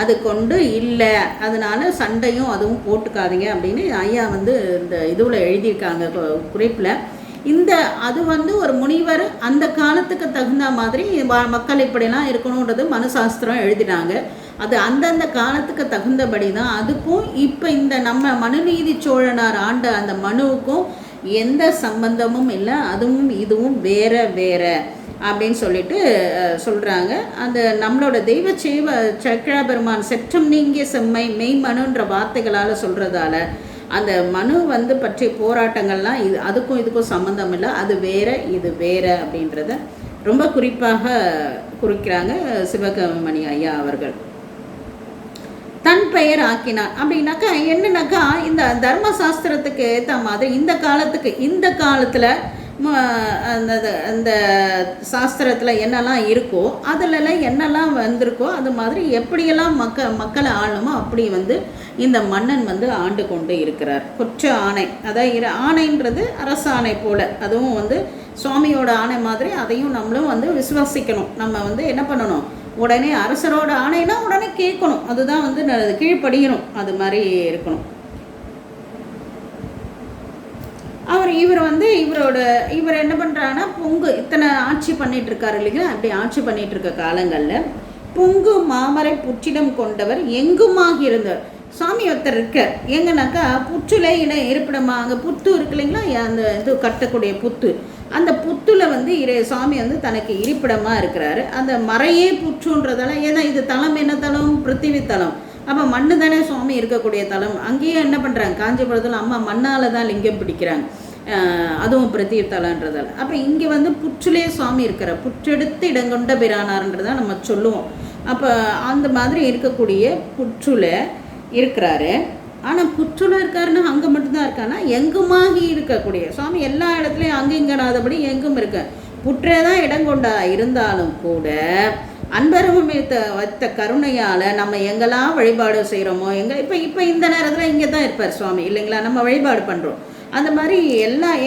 அது கொண்டு இல்லை. அதனால் சண்டையும் அதுவும் போட்டுக்காதீங்க அப்படின்னு ஐயா இந்த இதுவில் எழுதியிருக்காங்க குறிப்பில். அது ஒரு முனிவர் அந்த காலத்துக்கு தகுந்த மாதிரி மக்கள் இப்படிலாம் இருக்கணுன்றது மனுசாஸ்திரம் எழுதினாங்க. அது அந்தந்த காலத்துக்கு தகுந்தபடி தான். அதுக்கும் இப்போ இந்த நம்ம மனுநீதி சோழனார் ஆண்ட அந்த மனுவுக்கும் எந்த சம்பந்தமும் இல்லை. அதுவும் இதுவும் வேற வேற அப்படின்னு சொல்லிட்டு சொல்கிறாங்க. அந்த நம்மளோட தெய்வ சக்கரா பெருமான் செற்றம் நீங்கிய செம்மை மெய் மனுன்ற வார்த்தைகளால் சொல்கிறதால அந்த மனு பற்றிய போராட்டங்கள்லாம் அதுக்கும் இதுக்கும் சம்மந்தம் இல்லை. அது வேற இது வேற அப்படின்றத ரொம்ப குறிப்பாக குறிக்கிறாங்க சிவகமணி ஐயா அவர்கள். தன் பெயர் ஆக்கினார் அப்படின்னாக்கா என்னன்னாக்கா இந்த தர்மசாஸ்திரத்துக்கு ஏற்ற மாதிரி இந்த காலத்தில் அந்த சாஸ்திரத்தில் என்னெல்லாம் இருக்கோ அதிலெல்லாம் என்னெல்லாம் வந்திருக்கோ அது மாதிரி எப்படியெல்லாம் மக்களை ஆளணுமோ அப்படி இந்த மன்னன் ஆண்டு கொண்டு இருக்கிறார். குற்ற ஆணை, அதாவது ஆணைன்றது அரசாணை போல், அதுவும் சுவாமியோட ஆணை மாதிரி அதையும் நம்மளும் விசுவாசிக்கணும். நம்ம என்ன பண்ணணும், உடனே அரசரோட ஆணைனா உடனே கேட்கணும். அதுதான் கீழ்ப்படியணும். அது மாதிரி இருக்கணும். இவர் என்ன பண்ணுறாங்கன்னா பொங்கு இத்தனை ஆட்சி பண்ணிட்டு இருக்காரு இல்லைங்களா. அப்படி ஆட்சி பண்ணிட்டு இருக்க காலங்களில் பொங்கு மாமரை புற்றிடம் கொண்டவர் எங்குமாக இருந்தார். சாமி ஒருத்தர் இருக்க எங்கன்னாக்கா புற்றுல இருப்பிடமா அங்கே புத்து இருக்கு இல்லைங்களா. அந்த இது கட்டக்கூடிய புத்து, அந்த புத்துல சாமி தனக்கு இருப்பிடமாக இருக்கிறாரு. அந்த மறையே புற்றுன்றதால, ஏன்னா இது தலம் என்ன தலம், பிருத்திவி தலம். அப்போ மண்ணு தானே சுவாமி இருக்கக்கூடிய தலம். அங்கேயே என்ன பண்ணுறாங்க, காஞ்சிபுரத்தில் அம்மா மண்ணால் தான் லிங்கம் பிடிக்கிறாங்க, அதுவும் பிரதீர்த்தலன்றதால். அப்போ இங்கே புற்றுலே சுவாமி இருக்கிற புற்றெடுத்து இடங்கொண்ட பிரானார்ன்றதான் நம்ம சொல்லுவோம். அப்போ அந்த மாதிரி இருக்கக்கூடிய புற்றுல இருக்கிறாரு. ஆனால் புற்றுல இருக்காருன்னா அங்கே மட்டும்தான் இருக்காருன்னா எங்குமாகி இருக்கக்கூடிய சுவாமி எல்லா இடத்துலையும் அங்கே இங்கனாதபடி எங்கும் இருக்க புற்றே தான் இடங்கொண்டா இருந்தாலும் கூட அன்பரும் வைத்த கருணையால் நம்ம எங்கெல்லாம் வழிபாடு செய்கிறோமோ இப்போ இந்த நேரத்தில் இங்கே தான் இருப்பார் சுவாமி இல்லைங்களா. நம்ம வழிபாடு பண்ணுறோம். அந்த மாதிரி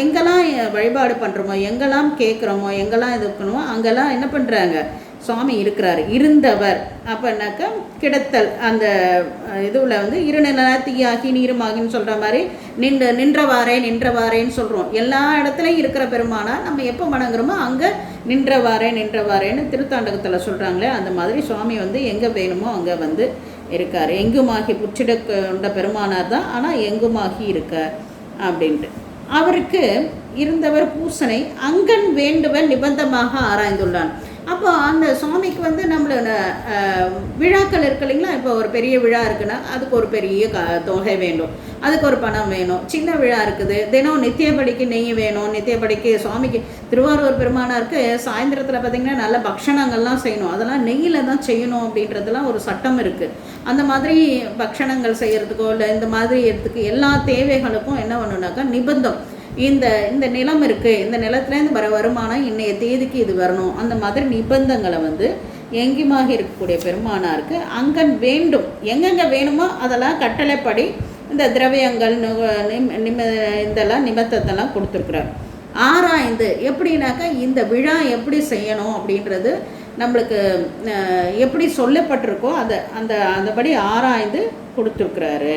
எங்கெல்லாம் வழிபாடு பண்ணுறோமோ, எங்கெல்லாம் கேட்குறோமோ, எங்கெல்லாம் இது இருக்கணுமோ அங்கெல்லாம் என்ன பண்ணுறாங்க, சுவாமி இருக்கிறாரு. இருந்தவர் அப்போனாக்கா கிடத்தல், அந்த இதுவில் இருநில தீயாகி நீருமாகின்னு சொல்கிற மாதிரி நின்றவாறேன்னு சொல்கிறோம். எல்லா இடத்துலையும் இருக்கிற பெருமானா நம்ம எப்போ வணங்குறோமோ அங்கே நின்றவாறேன்னு திருத்தாண்டகத்தில் சொல்கிறாங்களே. அந்த மாதிரி சுவாமி எங்கே வேணுமோ அங்கே இருக்கார். எங்குமாகி புற்றிட கொண்ட பெருமானார் தான், ஆனால் எங்குமாகி இருக்கார் அப்படின்ட்டு. அவருக்கு இருந்தவர் பூசனை அங்கன் வேண்டுவன் நிபந்தமாக ஆராய்ந்துள்ளான். அப்போ அந்த சுவாமிக்கு நம்மளோட விழாக்கள் இருக்கு இல்லைங்களா. இப்போ ஒரு பெரிய விழா இருக்குன்னா அதுக்கு ஒரு பெரிய தொகை வேண்டும், அதுக்கு ஒரு பணம் வேணும். சின்ன விழா இருக்குது, தினம் நித்தியப்படிக்கு நெய் வேணும். நித்தியப்படிக்கு சுவாமிக்கு திருவாரூர் பெருமானாருக்கு சாயந்தரத்தில் பார்த்திங்கன்னா நல்ல பக்ஷணங்கள்லாம் செய்யணும், அதெல்லாம் நெய்யில் தான் செய்யணும் அப்படின்றதுலாம் ஒரு சட்டம் இருக்குது. அந்த மாதிரி பக்ஷணங்கள் செய்கிறதுக்கோ இல்லை இந்த மாதிரி இடத்துக்கு எல்லா தேவைகளுக்கும் என்ன பண்ணணுனாக்கா நிபந்தம். இந்த நிலம் இருக்குது, இந்த நிலத்துலேருந்து வர வருமானம் இன்னைய தேதிக்கு இது வரணும். அந்த மாதிரி நிபந்தங்களை எங்குமாக இருக்கக்கூடிய பெருமானாருக்கு அங்கன் வேண்டும். எங்கெங்கே வேணுமோ அதெல்லாம் கட்டளைப்படி இந்த திரவியங்கள் இதெல்லாம் நிபந்தத்தெல்லாம் கொடுத்துருக்குறார். ஆராய்ந்து எப்படின்னாக்கா இந்த விழா எப்படி செய்யணும் அப்படின்றது நம்மளுக்கு எப்படி சொல்லப்பட்டிருக்கோ அந்தபடி ஆராய்ந்து கொடுத்துருக்குறாரு.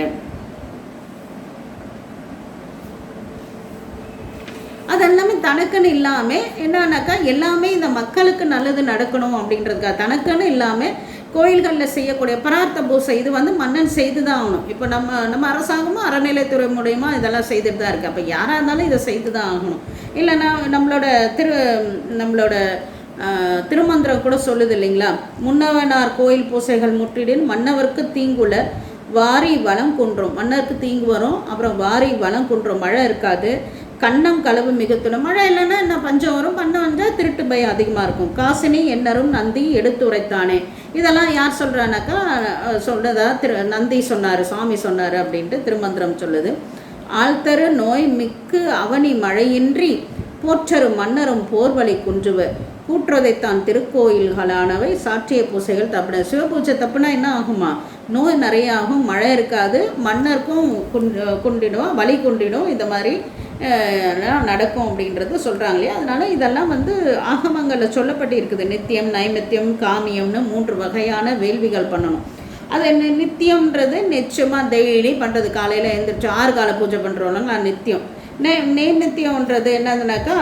அதெல்லாமே தனக்குன்னு இல்லாமல் என்னன்னாக்கா எல்லாமே இந்த மக்களுக்கு நல்லது நடக்கணும் அப்படின்றதுக்காக தனக்குன்னு இல்லாமல் கோயில்களில் செய்யக்கூடிய பரார்த்த பூசை இது மன்னன் செய்து தான் ஆகணும். இப்போ நம்ம அரசாங்கமும் அறநிலைத்துறை மூலயமா இதெல்லாம் செய்துட்டு தான் இருக்குது. அப்போ யாராக இருந்தாலும் இதை செய்து தான் ஆகணும். இல்லைன்னா நம்மளோட திருமந்திரம் கூட சொல்லுது இல்லைங்களா, முன்னவனார் கோயில் பூசைகள் முற்றிடின் மன்னவருக்கு தீங்குல வாரி வளம் குன்றும். மன்னருக்கு தீங்கு வரும், அப்புறம் வாரி வளம் குன்றும். மழை இருக்காது, கண்ணம் களவு மிகுத்துடும். மழை இல்லைன்னா என்ன பஞ்சம் வரும், பண்ணம் வந்தால் திருட்டு பயம் அதிகமாக இருக்கும். காசினி என்னரும் நந்தி எடுத்துரைத்தானே. இதெல்லாம் யார் சொல்கிறானாக்கா சொல்றதா நந்தி சொன்னார், சாமி சொன்னார் அப்படின்ட்டு திருமந்திரம் சொல்லுது. ஆழ்த்தரு நோய் மிக்கு அவனி மழையின்றி போற்றரு மன்னரும் போர்வழி குன்றுவர் கூற்றுதைத்தான் திருக்கோயில்களானவை சாற்றிய பூசைகள் தப்புன. சிவபூஜை தப்புனா என்ன ஆகுமா, நோய் நிறைய ஆகும், மழை இருக்காது, மன்னருக்கும் குண்டிடும், வலி குண்டிடும், இந்த மாதிரி நடக்கும் அப்படின்றது சொல்கிறாங்க இல்லையா. அதனால் இதெல்லாம் ஆகமங்களில் சொல்லப்பட்டு இருக்குது. நித்தியம், நைமித்தியம், காமியம்னு 3 வகையான வேள்விகள் பண்ணணும். அது நித்தியம்ன்றது நிச்சயமாக டெய்லி பண்ணுறது. காலையில் எழுந்திரிச்சு 6 கால பூஜை பண்ணுறோம்ல நித்தியம். நைமித்தியம்ன்றது என்னதுனாக்கா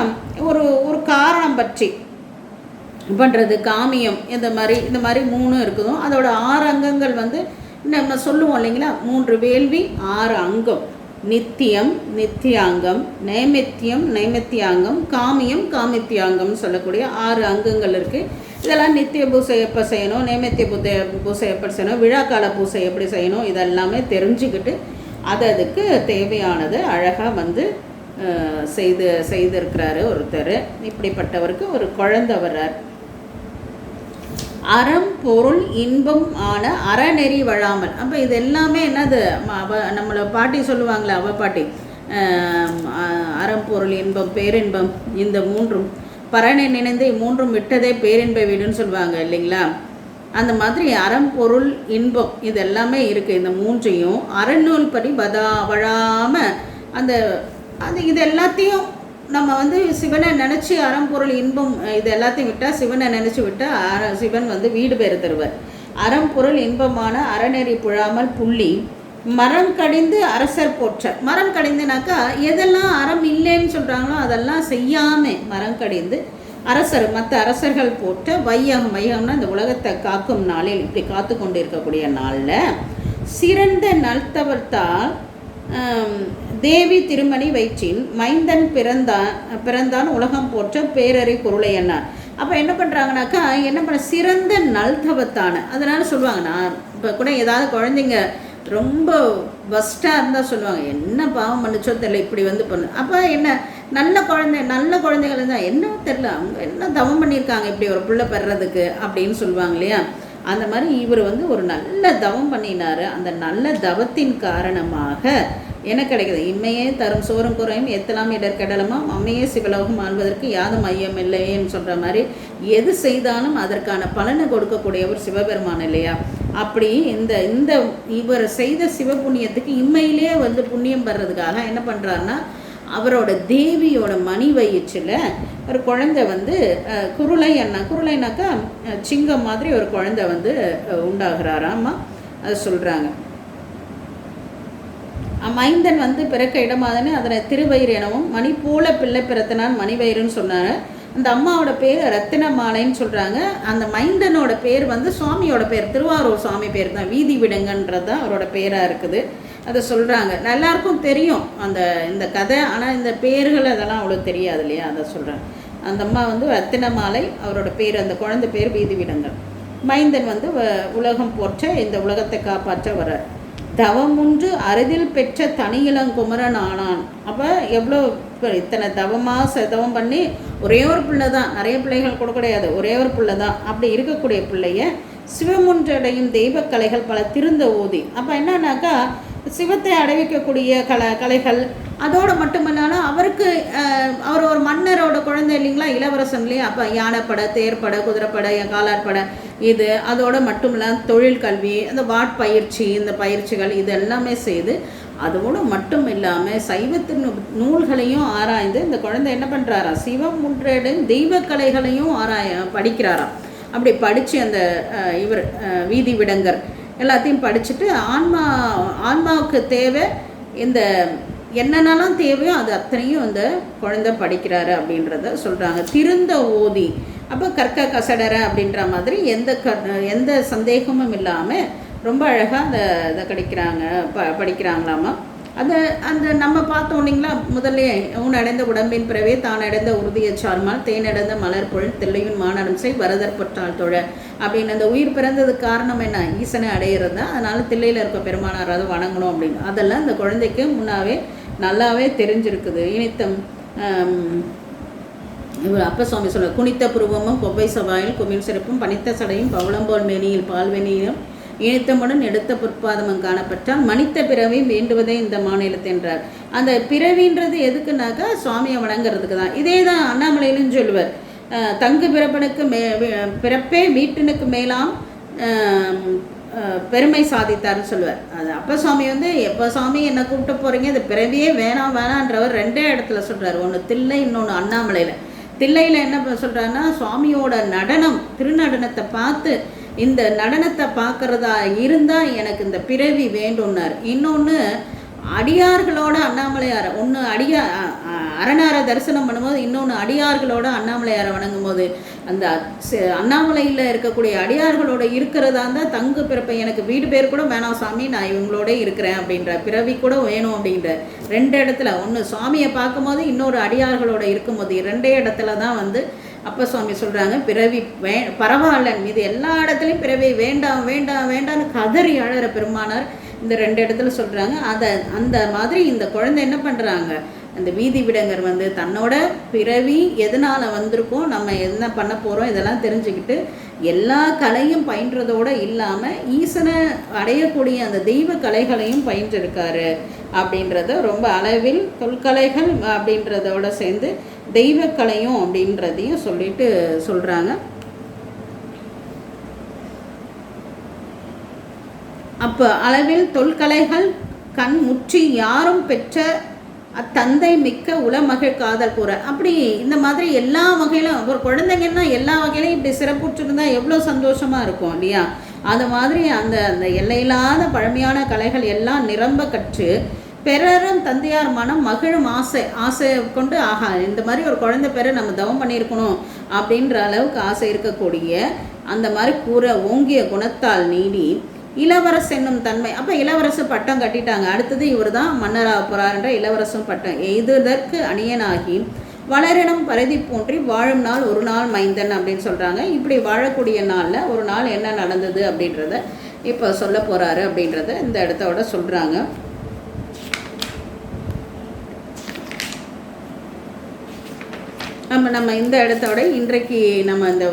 ஒரு காரணம் பற்றி பண்ணுறது. காமியம் இந்த மாதிரி 3 இருக்குதும். அதோட 6 அங்கங்கள் நம்ம சொல்லுவோம் இல்லைங்களா, 3 வேள்வி 6 அங்கம். நித்தியம் நித்தியாங்கம், நைமித்தியம் நைமித்தியாங்கம், காமியம் காமித்தியாங்கம்னு சொல்லக்கூடிய 6 அங்கங்கள் இருக்குது. இதெல்லாம் நித்திய பூசை எப்போ செய்யணும், நைமித்திய பூசை எப்படி செய்யணும், விழாக்கால பூசை எப்படி செய்யணும், இதெல்லாமே தெரிஞ்சுக்கிட்டு அதுக்கு தேவையானது அழகாக செய்திருக்கிறாரு ஒருத்தர். இப்படிப்பட்டவருக்கு ஒரு குழந்தை வர்றார். அறம் பொருள் இன்பம் ஆன அறநெறி வழாமல். அப்போ இது எல்லாமே என்னது, நம்மளை பாட்டி சொல்லுவாங்களே, அவ பாட்டி, அறம் பொருள் இன்பம் பேரின்பம் இந்த 3ம் பரனை நினைந்து 3ம் விட்டதே பேரின்ப வீடுன்னு சொல்லுவாங்க இல்லைங்களா. அந்த மாதிரி அறம் பொருள் இன்பம் இது எல்லாமே இருக்குது. இந்த 3ஐயும் அறநூல் படி வழாமல் அந்த இது எல்லாத்தையும் நம்ம சிவனை நினச்சி அறம்பொருள் இன்பம் இது எல்லாத்தையும் விட்டால், சிவனை நினச்சி விட்டால் சிவன் வீடு பேர் தருவார். அறம்பொருள் இன்பமான அறநெறி புழாமல் புள்ளி மரம் கடிந்து அரசர் போற்ற. மரம் கடிந்துனாக்கா எதெல்லாம் அறம் இல்லைன்னு சொல்கிறாங்களோ அதெல்லாம் செய்யாமல் மரம் கடிந்து மற்ற அரசர்கள் போற்ற வையகம். வையகம்னா இந்த உலகத்தை காக்கும் நாளில், இப்படி காத்து கொண்டு இருக்கக்கூடிய நாளில் சிறந்த நல்தவர்த்தால் தேவி திருமணி வயிற்றின் மைந்தன் பிறந்தான் உலகம் போற்ற பேரறி பொருளை என்னார். அப்போ என்ன பண்ணுறாங்கனாக்கா சிறந்த நல்தவத்தான, அதனால சொல்லுவாங்க. நான் இப்போ கூட ஏதாவது குழந்தைங்க ரொம்ப பஸ்ட்டாக இருந்தால் சொல்லுவாங்க, என்ன பாவம் பண்ணிச்சோ தெரியல, இப்படி பண்ணு. அப்போ என்ன நல்ல குழந்தைகள் இருந்தால் என்ன தெரில, அவங்க என்ன தவம் பண்ணியிருக்காங்க இப்படி ஒரு பிள்ளை பெறதுக்கு அப்படின்னு சொல்லுவாங்க இல்லையா. அந்த மாதிரி இவர் ஒரு நல்ல தவம் பண்ணினார். அந்த நல்ல தவத்தின் காரணமாக என்ன கிடைக்குது, இம்மையே தரும் சோறும் குறையும் எத்தலாம் இடர்கடலமாம் அம்மையே சிவலோகம் ஆள்வதற்கு யாதும் ஐயம் இல்லையேன்னு சொல்கிற மாதிரி எது செய்தாலும் அதற்கான பலனை கொடுக்கக்கூடியவர் சிவபெருமான் இல்லையா. அப்படி இந்த இவர் செய்த சிவபுண்ணியத்துக்கு இம்மையிலே புண்ணியம் பெறதுக்காக என்ன பண்ணுறாருன்னா, அவரோட தேவியோட மணி வயிற்றில் ஒரு குழந்தை குருளைனாக்கா சிங்கம் மாதிரி ஒரு குழந்தை உண்டாகிறாராமா. அது சொல்கிறாங்க. மைந்தன் பிறக்க இடமாதன்னு அதனை திருவயிறு எனவும் மணி போல பிள்ளை பிறத்தினான் மணிவயிறுன்னு சொன்னார். அந்த அம்மாவோட பேர் ரத்தின மாலைன்னு சொல்கிறாங்க. அந்த மைந்தனோட பேர் சுவாமியோட பேர், திருவாரூர் சுவாமி பேர் தான், வீதி விடுங்கன்றது தான் அவரோட பேராக இருக்குது. அதை சொல்கிறாங்க. எல்லாருக்கும் தெரியும் இந்த கதை, ஆனால் இந்த பேர்கள் அதெல்லாம் அவ்வளோ தெரியாது இல்லையா. அதை சொல்கிறாங்க. அந்த அம்மா ரத்தின மாலை, அவரோட பேர், அந்த குழந்தை பேர் வீதி விடுங்கள். மைந்தன் உலகம் போற்ற இந்த உலகத்தை காப்பாற்ற வர்றார். தவமுன்று அறுதில் பெற்ற தனியிளங்குமரன் ஆனான். அப்போ எவ்வளோ இத்தனை தவம் பண்ணி ஒரே ஒரு பிள்ளை தான், நிறைய பிள்ளைகள் கூட கிடையாது, ஒரே ஒரு பிள்ளை தான். அப்படி இருக்கக்கூடிய பிள்ளைய சிவமுன்றடையும் தெய்வ கலைகள் பல திருந்த ஓதி. அப்போ என்னன்னாக்கா சிவத்தை அடைவிக்கக்கூடிய கலைகள் அதோடு மட்டுமல்லாலும் அவர் ஒரு மன்னரோட குழந்தை இல்லைங்களா, இளவரசன் இல்லையா. அப்போ யானைப்படை, தேர்ப்படை, குதிரைப்படை, காலாட்படை, இது அதோடு மட்டும் இல்லாமல் தொழில் கல்வி, அந்த வாட்பயிற்சி, இந்த பயிற்சிகள் இது எல்லாமே செய்து அதோடு மட்டும் இல்லாமல் சைவத்தின் நூல்களையும் ஆராய்ந்து இந்த குழந்தை என்ன பண்ணுறாரா, சிவம் முன்றேடும் தெய்வ கலைகளையும் படிக்கிறாராம். அப்படி படித்து அந்த இவர் வீதி விடங்கர் எல்லாத்தையும் படிச்சுட்டு ஆன்மாவுக்கு தேவை இந்த என்னென்னலாம் தேவையோ அது அத்தனையும் அந்த குழந்தை படிக்கிறாரு அப்படின்றத சொல்கிறாங்க. திருந்த ஓதி, அப்போ கற்க கசடற அப்படின்ற மாதிரி எந்த சந்தேகமும் இல்லாமல் ரொம்ப அழகாக இதை படிக்கிறாங்களாமா. அந்த அந்த நம்ம பார்த்தோம் இல்லைங்களா, முதல்ல ஊன் அடைந்த உடம்பின் பிறவே தான் அடைந்த உறுதியை சார்மால் தேன் அடைந்த மலர் பொருள் தில்லையும் மானடம் செய் வரதர் பொற்றால் தொழ அப்படின்னு. அந்த உயிர் பிறந்ததுக்கு காரணம் என்ன? ஈசனை அடையிறது தான். அதனால தில்லையில் இருக்க பெருமானார் அதை வணங்கணும் அப்படின்னு. அதெல்லாம் அந்த குழந்தைக்கு முன்னாவே நல்லாவே தெரிஞ்சிருக்குது. இனித்தம் இவர் அப்ப சுவாமி சொல்ல, குனித்த புருவமும் கொவ்வை சவாயில் குமிழ் சிறப்பும் பனித்த சடையும் பவளம்போல் மேனியில் பால்வெனியும் இனித்தமுடன் எடுத்த பொற்பாதமும் காணப்பட்டால் மனித பிறவி வேண்டுவதே இந்த மாநிலத்தின்றார். அந்த பிறவின்றது எதுக்குனாக்கா சுவாமியை வணங்குறதுக்கு தான். இதே தான் அண்ணாமலையிலும் சொல்லுவார், தங்கு பிறப்பனுக்கு பிறப்பே வீட்டினுக்கு மேலாம் பெருமை சாதித்தார்னு சொல்லுவார். அது அப்போ சுவாமி எப்போ சுவாமி என்னை கூப்பிட்டு போகிறீங்க, இந்த பிறவியே வேணாம் வேணான்றவர் ரெண்டே இடத்துல சொல்கிறார். ஒன்று தில்லை, இன்னொன்று அண்ணாமலையில். தில்லையில் என்ன சொல்கிறாருன்னா, சுவாமியோட நடனம் திருநடனத்தை பார்த்து இந்த நடனத்தை பார்க்குறதா இருந்தால் எனக்கு இந்த பிறவி வேண்டும்னார். இன்னொன்று அடியார்களோட அண்ணாமலையாரை, ஒன்று அரணாரை தரிசனம் பண்ணும்போது, இன்னொன்று அடியார்களோட அண்ணாமலையாரை வணங்கும் போது அந்த அண்ணாமலையில் இருக்கக்கூடிய அடியார்களோட இருக்கிறதா இருந்தால் தங்கு பிறப்பை எனக்கு வீடு பேர் கூட வேணாம் சாமி, நான் இவங்களோட இருக்கிறேன் அப்படின்ற, பிறவி கூட வேணும் அப்படின்ற. ரெண்டு இடத்துல, ஒன்று சுவாமியை பார்க்கும்போது, இன்னொரு அடியார்களோட இருக்கும்போது, ரெண்டே இடத்துல தான் அப்போ சுவாமி சொல்கிறாங்க, பிறவி பரவாயில்லன்னு. இது எல்லா இடத்துலையும் பிறவி வேண்டாம் வேண்டாம் வேண்டாம்னு கதறி அழற பெருமானார் இந்த ரெண்டு இடத்துல சொல்கிறாங்க. அந்த மாதிரி இந்த குழந்தை என்ன பண்ணுறாங்க, அந்த வீதி விடங்கர் தன்னோட பிறவி எதனால் வந்திருக்கோம், நம்ம என்ன பண்ண போகிறோம், இதெல்லாம் தெரிஞ்சுக்கிட்டு எல்லா கலையும் பயின்றதோடு இல்லாமல் ஈசனை அடையக்கூடிய அந்த தெய்வ கலைகளையும் பயின்றிருக்காரு அப்படின்றத ரொம்ப அளவில் தொல்கலைகள் அப்படின்றதோட சேர்ந்து தெய்வக்கலையும் அப்படின்றதையும் சொல்லிட்டு சொல்கிறாங்க. அப்போ அளவில் தொல்கலைகள் கண் முற்றி யாரும் பெற்ற அத்தந்தை மிக்க உளமகிழ் காதல் கூற. அப்படி இந்த மாதிரி எல்லா வகையிலும் ஒரு குழந்தைங்கன்னா எல்லா வகையிலையும் இப்படி சிறப்புற்றிருந்தா எவ்வளோ சந்தோஷமாக இருக்கும் இல்லையா? அது மாதிரி அந்த அந்த எல்லையில்லாத பழமையான கலைகள் எல்லாம் நிரம்ப கற்று பிறரும் தந்தையார் மனம் மகிழும் ஆசை கொண்டு, ஆஹா இந்த மாதிரி ஒரு குழந்தை பேரை நம்ம தவம் பண்ணியிருக்கணும் அப்படின்ற அளவுக்கு ஆசை இருக்கக்கூடிய அந்த மாதிரி கூற ஓங்கிய குணத்தால் நீடி இளவரசு என்னும் தன்மை. அப்போ இளவரசு பட்டம் கட்டிட்டாங்க. அடுத்தது இவர் தான் மன்னராக போகிறார்ன்ற இளவரசும் பட்டம் எய்துதற்கு அணியனாகி வளரினம் பரதி போன்றி வாழும் நாள் ஒரு நாள் மைந்தன் அப்படின்னு சொல்கிறாங்க. இப்படி வாழக்கூடிய நாளில் ஒரு நாள் என்ன நடந்தது அப்படின்றத இப்போ சொல்ல போகிறாரு அப்படின்றத இந்த இடத்தோட சொல்கிறாங்க. நம்ம இந்த இடத்தோட இன்றைக்கு நம்ம இந்த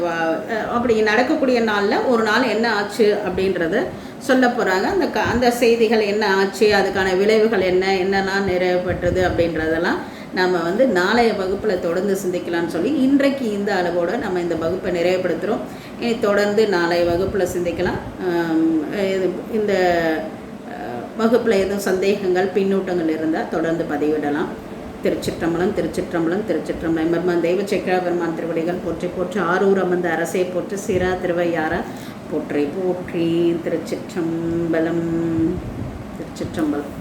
அப்படி நடக்கக்கூடிய நாளில் ஒரு நாள் என்ன ஆச்சு அப்படின்றத சொல்ல போகிறாங்க. அந்த செய்திகள் என்ன ஆச்சு, அதுக்கான விளைவுகள் என்னெல்லாம் நிறைவேற்றது அப்படின்றதெல்லாம் நம்ம நாளைய வகுப்பில் தொடர்ந்து சிந்திக்கலாம்னு சொல்லி இன்றைக்கு இந்த அளவோடு நம்ம இந்த வகுப்பை நிறைவுபடுத்துகிறோம். இனி தொடர்ந்து நாளைய வகுப்பில் சிந்திக்கலாம். இந்த வகுப்பில் எதுவும் சந்தேகங்கள் பின்னூட்டங்கள் இருந்தால் தொடர்ந்து பதிவிடலாம். திருச்சிற்றம்பலம் திருச்சிற்றம்பலம் திருச்சிற்றம்பலம். எம்பெருமான் தெய்வ செக்கரா பெருமான் திருவடிகள் போற்றி போற்றி. ஆரூர் அமர்ந்த அரசை போற்றி. சீரா திருவையாரா போற்றி போற்றி. திருச்சிற்றம்பலம் திருச்சிற்றம்பலம்.